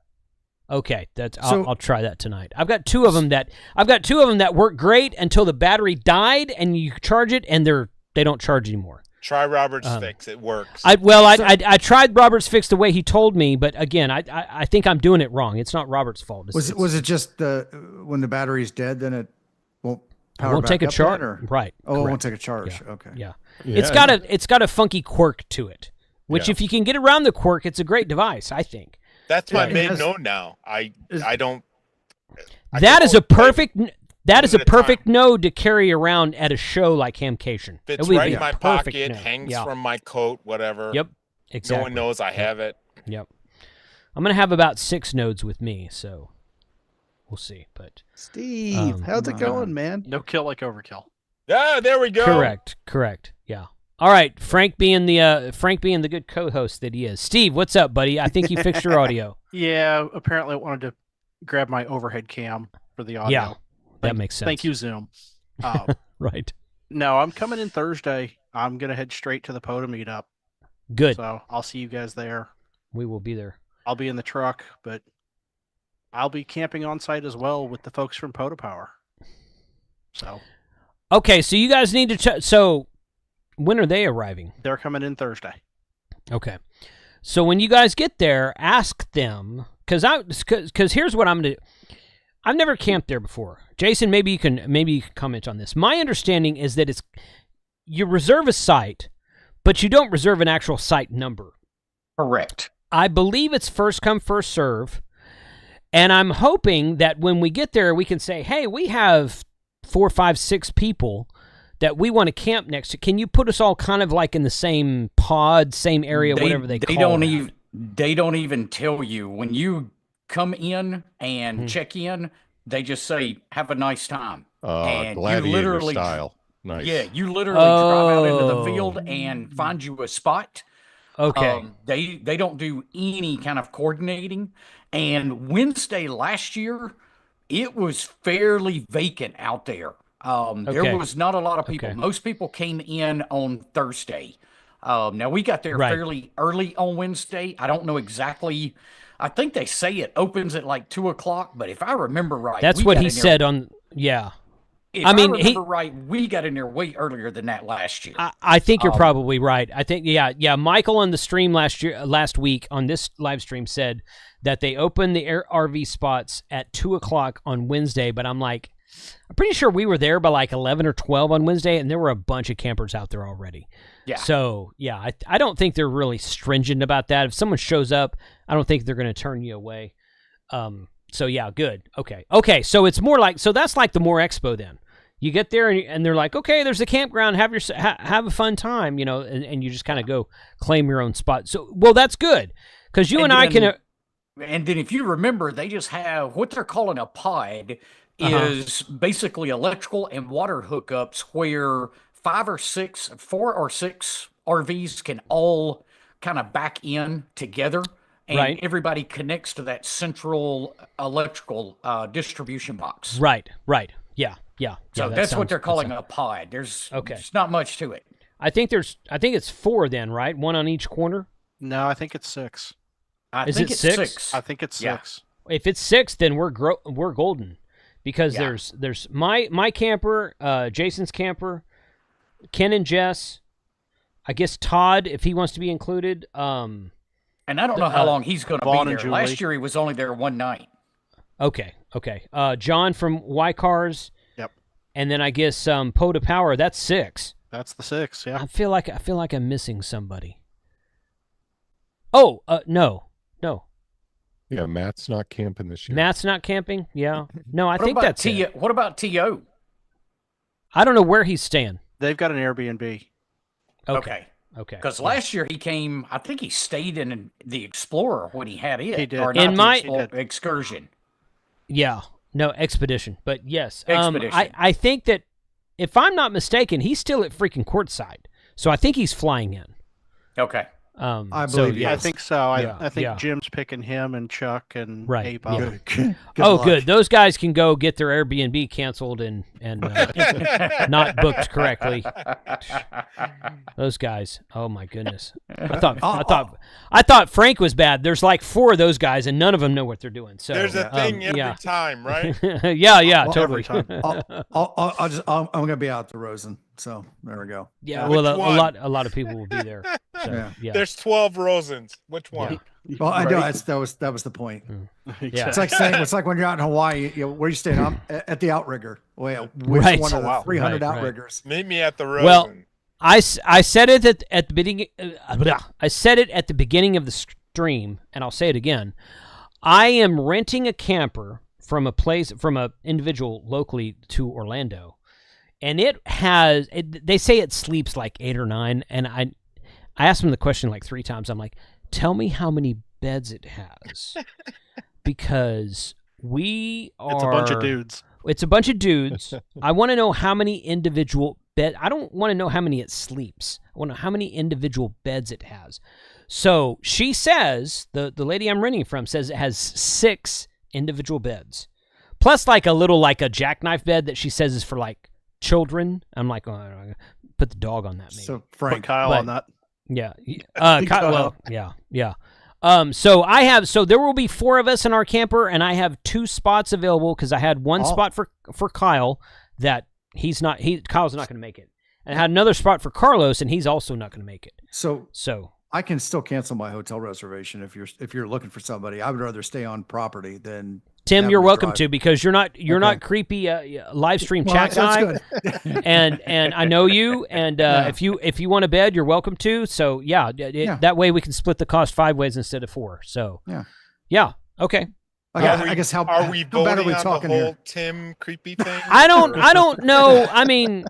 Okay, I'll try that tonight. I've got two of them that work great until the battery died, and you charge it, and they don't charge anymore. Try Robert's fix; it works. I tried Robert's fix the way he told me, but again, I think I'm doing it wrong. It's not Robert's fault. Was it just when the battery's dead, then it won't power? It won't take a charge, Oh, right? correct. It won't take a charge. Yeah. Okay. Yeah. It's got a funky quirk to it, which if you can get around the quirk, it's a great device. I think that's my main node now. I don't. That is a perfect. That is a perfect node to carry around at a show like Hamcation. Fits right in my pocket, hangs from my coat, whatever. Yep, exactly. No one knows I have it. Yep. I'm going to have about 6 nodes with me, so we'll see. But Steve, how's it going, man? No kill like overkill. Yeah, there we go. Correct. Yeah. All right, Frank being the good co-host that he is. Steve, what's up, buddy? I think you fixed your audio. Yeah, apparently I wanted to grab my overhead cam for the audio. Yeah. That makes sense. Thank you, Zoom. Right. No, I'm coming in Thursday. I'm going to head straight to the POTA meetup. Good. So I'll see you guys there. We will be there. I'll be in the truck, but I'll be camping on site as well with the folks from POTA Power. So. Okay, so you guys need to... So when are they arriving? They're coming in Thursday. Okay. So when you guys get there, ask them... Because here's what I'm going to... I've never camped there before. Jason, maybe you can comment on this. My understanding is that you reserve a site, but you don't reserve an actual site number. Correct. I believe it's first come, first serve. And I'm hoping that when we get there, we can say, hey, we have 4, 5, 6 people that we want to camp next to. Can you put us all kind of like in the same pod, same area, whatever they call it? They don't even tell you. When you come in and check in, they just say, have a nice time. And gladiator you literally style. Nice. Yeah, you literally drive out into the field and find you a spot. Okay. They don't do any kind of coordinating. And Wednesday last year, it was fairly vacant out there. There was not a lot of people. Most people came in on Thursday. Now we got there fairly early on Wednesday. I don't know exactly. I think they say it opens at like 2:00, but if I remember right, that's what he said on. Yeah. If I mean, remember right, we got in there way earlier than that last year. I think you're probably right. I think, yeah. Michael on the stream last week on this live stream said that they opened the RV spots at 2:00 on Wednesday, but I'm pretty sure we were there by like 11 or 12 on Wednesday, and there were a bunch of campers out there already. Yeah. So, yeah, I don't think they're really stringent about that. If someone shows up, I don't think they're going to turn you away. So, yeah, good. Okay, so it's more like, so that's like the More Expo then. You get there and they're like, okay, there's a campground, have a fun time, and you just kind of go claim your own spot. So, well, that's good because you and I can. And then if you remember, they just have what they're calling a pod is basically electrical and water hookups where 4 or 6 RVs can all kind of back in together. And everybody connects to that central electrical distribution box. Right. Yeah. So that's what they're calling a pod. There's not much to it. I think it's 4 then, right? 1 on each corner. No, I think it's 6. Is it 6? I think it's 6. If it's 6, then we're golden, because there's my camper, Jason's camper, Ken and Jess, I guess Todd if he wants to be included. And I don't know how long he's going to be there. Last year he was only there one night. Okay. John from Y Cars. Yep. And then I guess POTA Power. That's 6. That's the 6. Yeah. I feel like I'm missing somebody. Oh, no. Yeah, Matt's not camping this year. Matt's not camping. Yeah. No, I think that's it. What about TO? I don't know where he's staying. They've got an Airbnb. Okay. Because last year he came, I think he stayed in the Explorer when he had it. He did. Or In not excursion. Yeah. No, Expedition. But yes. Expedition. I think that, if I'm not mistaken, he's still at freaking courtside. So I think he's flying in. Okay. I believe I think so. I think yeah. Jim's picking him and Chuck and Right. Ape. Yeah. Good. Those guys can go get their Airbnb canceled and not booked correctly. Those guys. Oh my goodness. I thought Frank was bad. There's like 4 of those guys and none of them know what they're doing. So there's a thing every time, right? yeah, totally. I'm gonna be out to Rosen, so there we go. Yeah, well, a lot of people will be there. So, yeah. There's 12 Rosens. Which one? Yeah. Well, I know that was the point. Yeah. It's like when you're out in Hawaii. Where you staying? I'm at the Outrigger. Well, right. One of the 300 Outriggers. Meet me at the Rosen. Well, I said it at the beginning. I said it at the beginning of the stream, and I'll say it again. I am renting a camper from a individual locally to Orlando, and they say it sleeps like 8 or 9, and I asked them the question like 3 times. I'm like, tell me how many beds it has, because it's a bunch of dudes. It's a bunch of dudes. I want to know how many individual bed. I don't want to know how many it sleeps. I want to know how many individual beds it has. So she says, the lady I'm renting from says it has 6 individual beds, plus like a jackknife bed that she says is for like children. I'm like, oh, I'm gonna put the dog on that. Maybe. So Frank, put Kyle on that. Yeah. Well, yeah. So there will be 4 of us in our camper, and I have 2 spots available because I had one spot for Kyle that Kyle's not going to make it, and I had another spot for Carlos, and he's also not going to make it. So I can still cancel my hotel reservation if you're looking for somebody. I would rather stay on property than. Tim, you're welcome to, because you're not creepy live stream chat guy, and I know you. And if you want a bed, you're welcome to. So that way we can split the cost 5 ways instead of 4. So yeah, okay. I guess how are we voting bad are we on talking the whole here? Tim creepy thing? I don't know. I mean,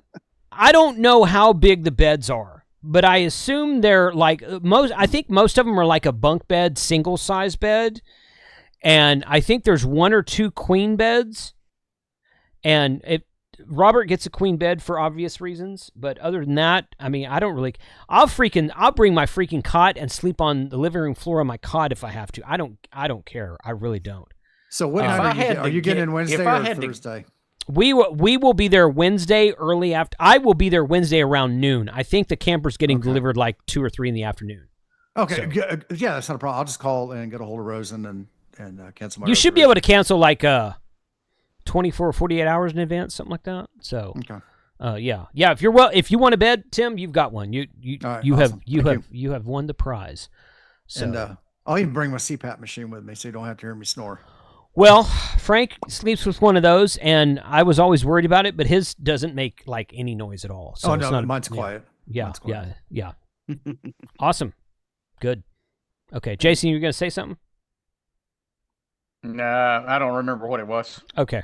I don't know how big the beds are, but I assume they're like I think most of them are like a bunk bed, single size bed. And I think there's 1 or 2 queen beds, and Robert gets a queen bed for obvious reasons. But other than that, I mean, I don't really. I'll bring my freaking cot and sleep on the living room floor of my cot if I have to. I don't care. I really don't. So what time are you getting in Wednesday or Thursday? We will be there Wednesday early after. I will be there Wednesday around noon. I think the camper's getting delivered like 2 or 3 in the afternoon. Okay, so, yeah, that's not a problem. I'll just call and get a hold of Rosen and cancel my. You should be able to cancel like 12 24 or 48 hours in advance, something like that. So, Okay. yeah. If you want a bed, Tim, you've got one. You All right, you awesome. you have won the prize. So, And I'll even bring my CPAP machine with me so you don't have to hear me snore. well, Frank sleeps with one of those, and I was always worried about it, but his doesn't make like any noise at all. So Oh, it's no, not mine's quiet. Yeah, Mine's quiet. yeah. Awesome. Good. Okay, Jason, you were going to say something? No, I don't remember what it was. Okay.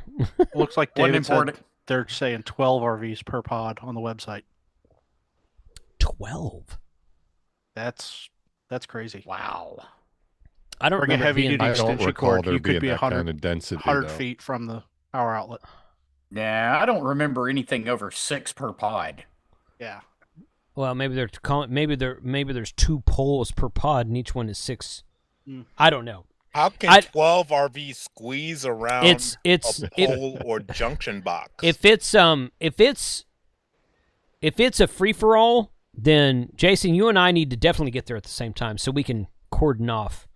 Looks like Wasn't David said important. they're saying 12 RVs per pod on the website. 12. That's crazy. Wow. I don't Bring a remember heavy being- duty I don't extension recall cord. there You could being be that 100, kind of density, 100 though. feet from the power outlet. Yeah, I don't remember anything over 6 per pod. Yeah. Well, maybe they're calling. Maybe there's 2 poles per pod, and each one is 6. I don't know. How can 12 RVs squeeze around It's a pole or junction box? If it's a free for all, then Jason, you and I need to definitely get there at the same time so we can cordon off.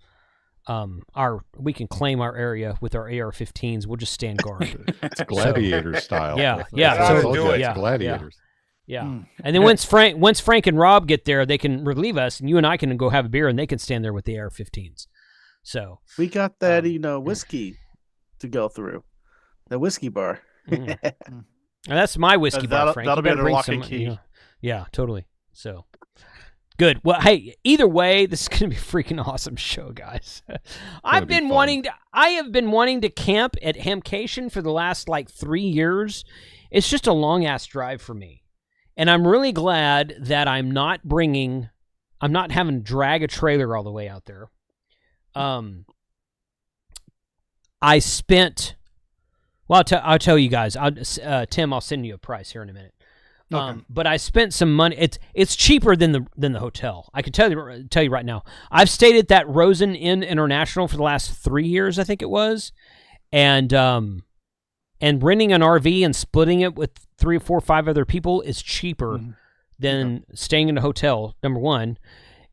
We can claim our area with our AR-15s. We'll just stand guard. It's gladiator style. Yeah. It's gladiators. Yeah. And then once Frank and Rob get there, they can relieve us, and you and I can go have a beer, and they can stand there with the AR-15s. So we got that, whiskey to go through. The whiskey bar. And that's my whiskey bar, Frank. That'll You be better the bring lock some, and key. Yeah, totally. So good. Well, hey, either way, this is going to be a freaking awesome show, guys. I have been wanting to camp at Hamcation for the last 3 years. It's just a long ass drive for me. And I'm really glad that I'm not having to drag a trailer all the way out there. I spent, well, I'll tell you guys, Tim, I'll send you a price here in a minute. Okay. But I spent some money. It's cheaper than the hotel. I can tell you right now. I've stayed at that Rosen Inn International for the last 3 years, I think it was, and renting an RV and splitting it with 3 or 4 or 5 other people is cheaper than staying in a hotel. Number one,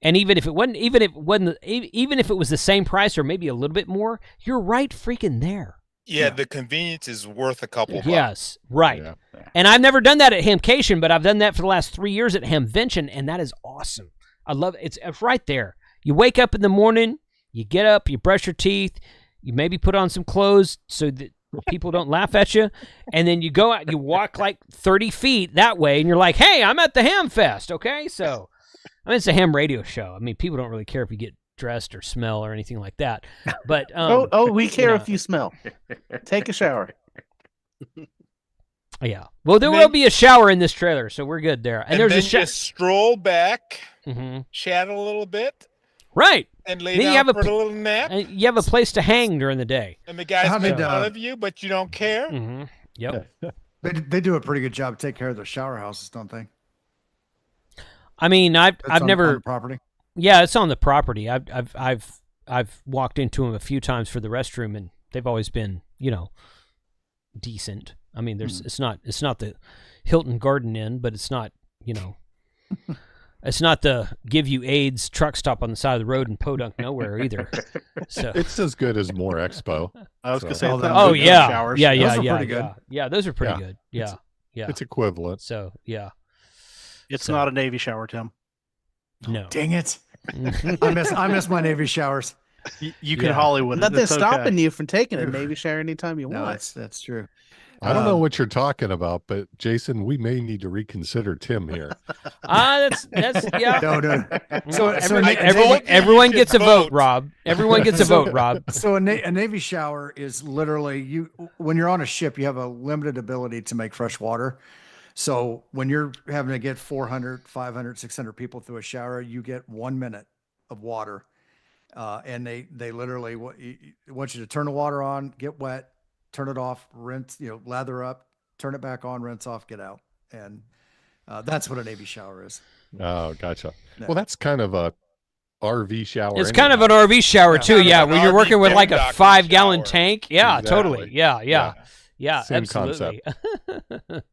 and even if it was the same price or maybe a little bit more, you're right freaking there. Yeah, the convenience is worth a couple bucks. Yes, right. Yeah. And I've never done that at Hamcation, but I've done that for the last 3 years at Hamvention, and that is awesome. I love it. It's right there. You wake up in the morning, you get up, you brush your teeth, you maybe put on some clothes so that people don't laugh at you, and then you go out, you walk 30 feet that way, and you're like, hey, I'm at the Ham Fest, okay? So, it's a ham radio show. I mean, people don't really care if you get dressed or smell or anything like that. But we care if you smell. Take a shower. Yeah. Well, there will be a shower in this trailer, so we're good there. And there's then a shower. just stroll back, chat a little bit, right? And lay down for a little nap. And you have a place to hang during the day. And the guys make fun of you, but you don't care. Mm-hmm. Yep. They do a pretty good job taking care of their shower houses, don't they? I mean, I've never on the property. Yeah, it's on the property. I've walked into them a few times for the restroom, and they've always been, decent. I mean, it's not the Hilton Garden Inn, but it's not, it's not the give you AIDS truck stop on the side of the road in Podunk nowhere either. So it's as good as More Expo. I was gonna say, yeah, showers. yeah, those are yeah, pretty good. Yeah, those are pretty good. Yeah, it's equivalent. So yeah, it's not a Navy shower, Tim. No, dang it! I miss my Navy showers. You can Hollywood. Nothing's stopping you from taking a Navy shower anytime you No, want. that's true. I don't know what you're talking about, but Jason, we may need to reconsider Tim here. That's yeah. No. So everyone gets a vote, Rob. Everyone gets a vote, Rob. So a Navy shower is literally when you're on a ship, you have a limited ability to make fresh water. So when you're having to get 400, 500, 600 people through a shower, you get 1 minute of water. And they literally want you to turn the water on, get wet, turn it off, rinse, lather up, turn it back on, rinse off, get out. And that's what a Navy shower is. Oh, gotcha. Yeah. Well, that's kind of a RV shower. It's kind of an RV shower too. Yeah, where you're working with like a 5-gallon tank. Yeah, exactly. Totally. Yeah, Same absolutely. concept.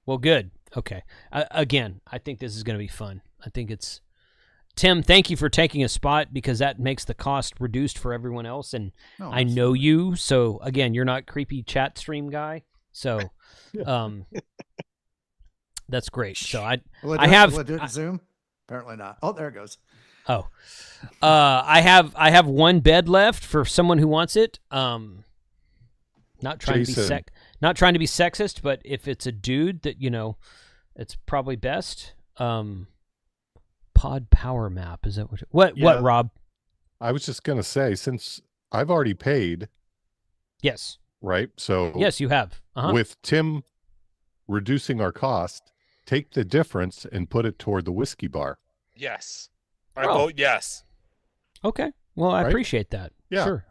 Well, good. Okay. Again, I think this is going to be fun. I think Tim, thank you for taking a spot because that makes the cost reduced for everyone else. And I know you. So, again, you're not creepy chat stream guy. So that's great. So Will it do it in Zoom? Apparently not. Oh, there it goes. Oh, I have one bed left for someone who wants it. Not trying to be sexist, but if it's a dude that it's probably best. Pod power map, is that what Rob? I was just gonna say, since I've already paid. Yes. Right. So yes, you have. With Tim reducing our cost, take the difference and put it toward the whiskey bar. Yes. I vote yes. Okay. Well, I appreciate that. Yeah. Sure.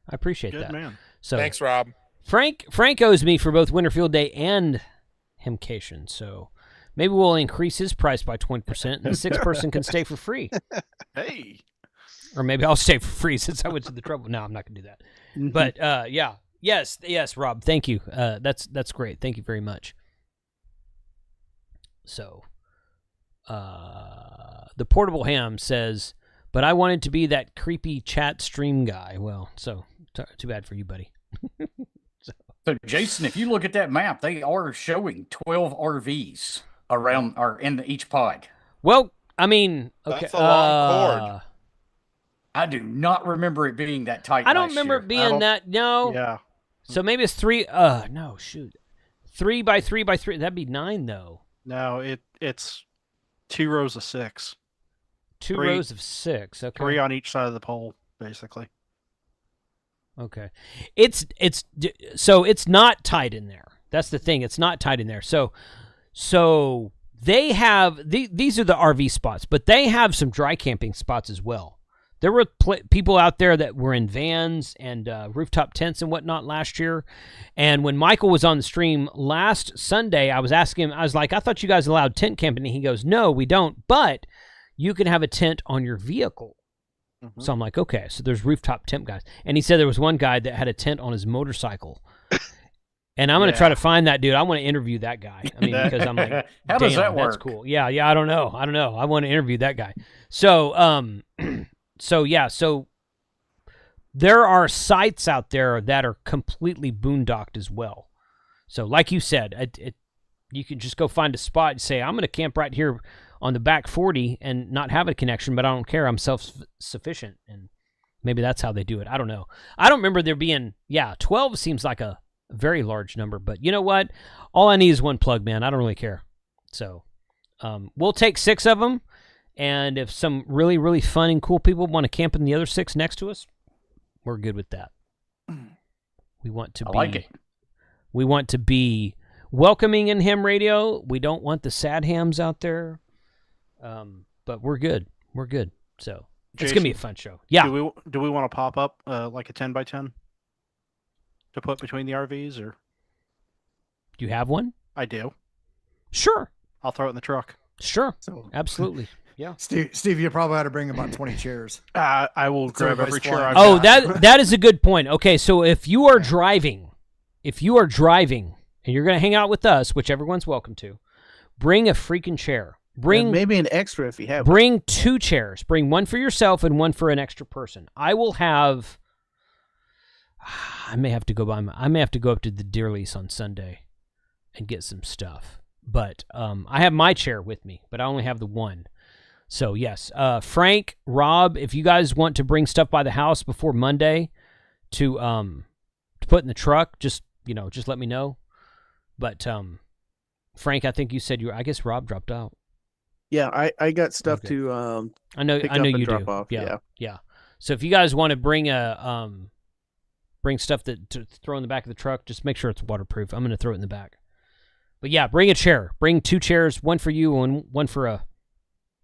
I appreciate Good that. Man. So thanks, Rob. Frank owes me for both Winterfield Day and Hamcation, so maybe we'll increase his price by 20%, and the sixth person can stay for free. Hey. Or maybe I'll stay for free since I went to the trouble. No, I'm not going to do that. But yeah. Yes, Rob. Thank you. That's great. Thank you very much. So, the Portable Ham says, but I wanted to be that creepy chat stream guy. Well, so too bad for you, buddy. So, Jason, if you look at that map, they are showing 12 RVs around or in each pod. Well, I mean, okay. That's a long cord. I do not remember it being that tight. I don't remember it being that. No. Yeah. So maybe it's 3. No, shoot. 3 by 3 by 3. That'd be 9, though. No, it's 2 rows of 6. 2 rows of 6. Okay. 3 on each side of the pole, basically. Okay. So it's not tight in there. That's the thing. It's not tight in there. So they have these are the RV spots, but they have some dry camping spots as well. There were people out there that were in vans and rooftop tents and whatnot last year. And when Michael was on the stream last Sunday, I was asking him, I was like, I thought you guys allowed tent camping. And he goes, no, we don't, but you can have a tent on your vehicle. Mm-hmm. So I'm like, okay, so there's rooftop tent guys. And he said there was one guy that had a tent on his motorcycle. And I'm going to try to find that dude. I want to interview that guy. I mean, because I'm like, how does that work? That's cool. Yeah, I don't know. I want to interview that guy. So, so there are sites out there that are completely boondocked as well. So like you said, you can just go find a spot and say, I'm going to camp right here on the back 40 and not have a connection, but I don't care. I'm self-sufficient. And maybe that's how they do it. I don't know. I don't remember there being, 12 seems like a very large number, but you know what? All I need is one plug, man. I don't really care. So we'll take 6 of them. And if some really, really fun and cool people want to camp in the other 6 next to us, we're good with that. We want to be welcoming in Hamradio. We don't want the sad hams out there. But we're good. We're good. So it's gonna be a fun show. Yeah. Do we want to pop up like a 10x10 to put between the RVs, or do you have one? I do. Sure. I'll throw it in the truck. Sure. Absolutely. Yeah. Steve, you probably ought to bring about 20 chairs. I will grab every chair I've got. that is a good point. Okay, so if you are driving and you're going to hang out with us, which everyone's welcome to, bring a freaking chair. Bring maybe an extra if you have. Bring 2 chairs. Bring one for yourself and one for an extra person. I will have. I may have to go up to the Deer Lease on Sunday and get some stuff. But I have my chair with me, but I only have the one. So yes, Frank, Rob, if you guys want to bring stuff by the house before Monday to put in the truck, just let me know. But Frank, I think you said I guess Rob dropped out. Yeah, I got stuff to I know you do. Off. Yeah. So if you guys want to bring stuff to throw in the back of the truck, just make sure it's waterproof. I'm going to throw it in the back. But yeah, bring a chair. Bring 2 chairs, one for you and one for a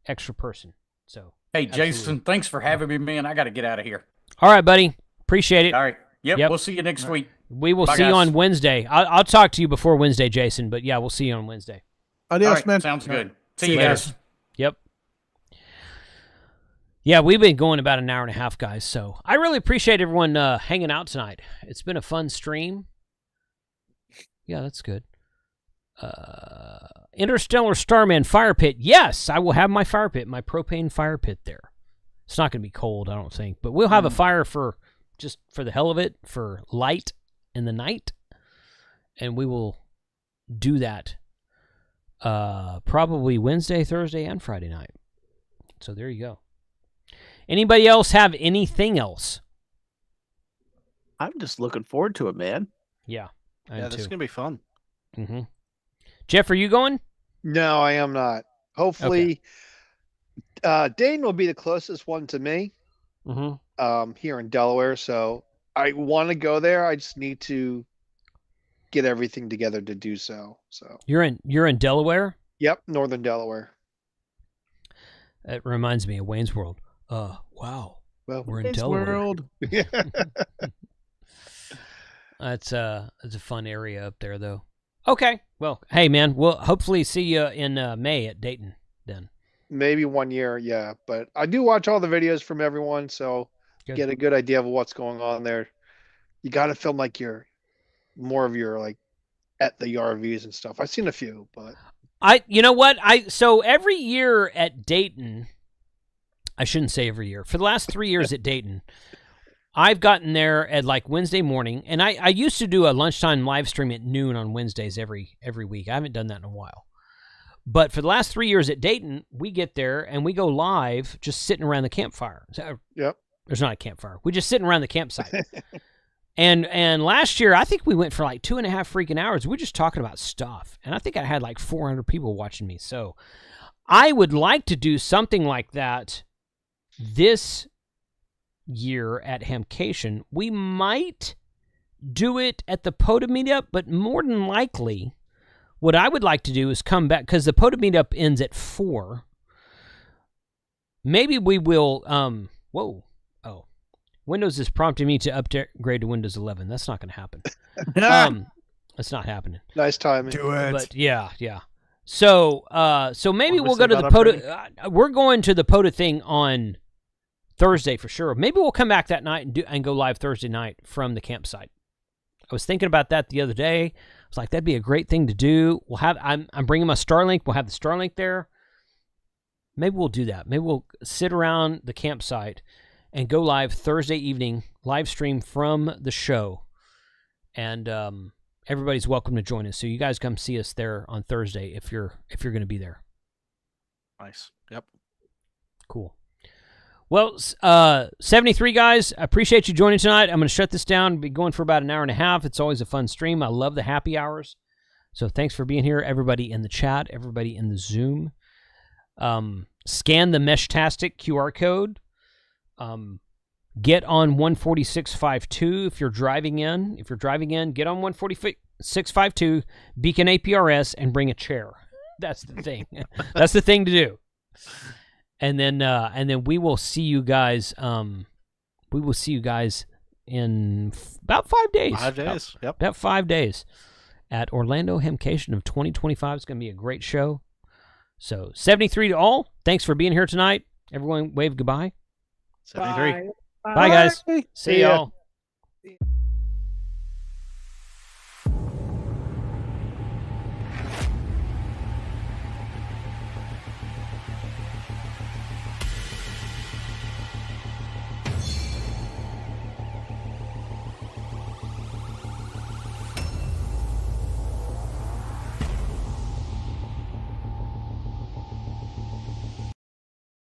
extra person. So hey, Jason, thanks for having me, man. I got to get out of here. All right, buddy. Appreciate it. All right. Yep. We'll see you next week. We will see you on Wednesday. I'll talk to you before Wednesday, Jason. But yeah, we'll see you on Wednesday. Adios, man. Sounds good. See you guys. Yep. Yeah, we've been going about an hour and a half, guys. So I really appreciate everyone hanging out tonight. It's been a fun stream. Yeah, that's good. Interstellar Starman fire pit. Yes, I will have my fire pit, my propane fire pit there. It's not going to be cold, I don't think, but we'll have a fire for just for the hell of it, for light in the night, and we will do that probably Wednesday, Thursday, and Friday night. So there you go. Anybody else have anything else? I'm just looking forward to it, man. Yeah, Yeah, this is gonna be fun. Mm-hmm. Jeff, are you going? No, I am not. Hopefully, Dayton will be the closest one to me. Here in Delaware, so I want to go there. I just need to get everything together to do so. So you're in Delaware? Yep, Northern Delaware. It reminds me of Wayne's World. Wow. Well, we're in Wayne's Delaware. World. It's a fun area up there, though. Okay. Well, hey, man, we'll hopefully see you in May at Dayton then. Maybe 1 year, yeah. But I do watch all the videos from everyone, so get a good idea of what's going on there. You got to film like more of your like at the RVs and stuff. I've seen a few, but you know what? So every year at Dayton, I shouldn't say every year. For the last 3 years at Dayton, I've gotten there at like Wednesday morning, and I used to do a lunchtime live stream at noon on Wednesdays every week. I haven't done that in a while. But for the last 3 years at Dayton, we get there and we go live just sitting around the campfire. Yep. There's not a campfire. We're just sitting around the campsite. And last year, I think we went for like 2.5 freaking hours. We're just talking about stuff. And I think I had like 400 people watching me. So I would like to do something like that this year at Hamcation. We might do it at the POTA meetup, but more than likely, what I would like to do is come back, because the POTA meetup ends at 4. Maybe we will, Windows is prompting me to upgrade to Windows 11. That's not going to happen. That's not happening. Nice timing. Do it. But yeah. So maybe we'll go to the POTA. We're going to the POTA thing on Thursday for sure. Maybe we'll come back that night and go live Thursday night from the campsite. I was thinking about that the other day. I was like, that'd be a great thing to do. I'm bringing my Starlink. We'll have the Starlink there. Maybe we'll do that. Maybe we'll sit around the campsite and go live Thursday evening, live stream from the show. And everybody's welcome to join us. So you guys come see us there on Thursday if you're going to be there. Nice. Yep. Cool. Well, 73 guys, I appreciate you joining tonight. I'm going to shut this down. Be going for about an hour and a half. It's always a fun stream. I love the happy hours. So thanks for being here, everybody in the chat, everybody in the Zoom. Scan the Meshtastic QR code. Get on 14652 if you're driving in. Get on 14652, beacon APRS, and bring a chair. That's the thing. That's the thing to do. And then we will see you guys. We will see you guys in about 5 days. 5 days. Yep. About 5 days at Orlando Hamcation of 2025. It's going to be a great show. So 73 to all. Thanks for being here tonight. Everyone, wave goodbye. 73. Bye. Bye guys. See y'all.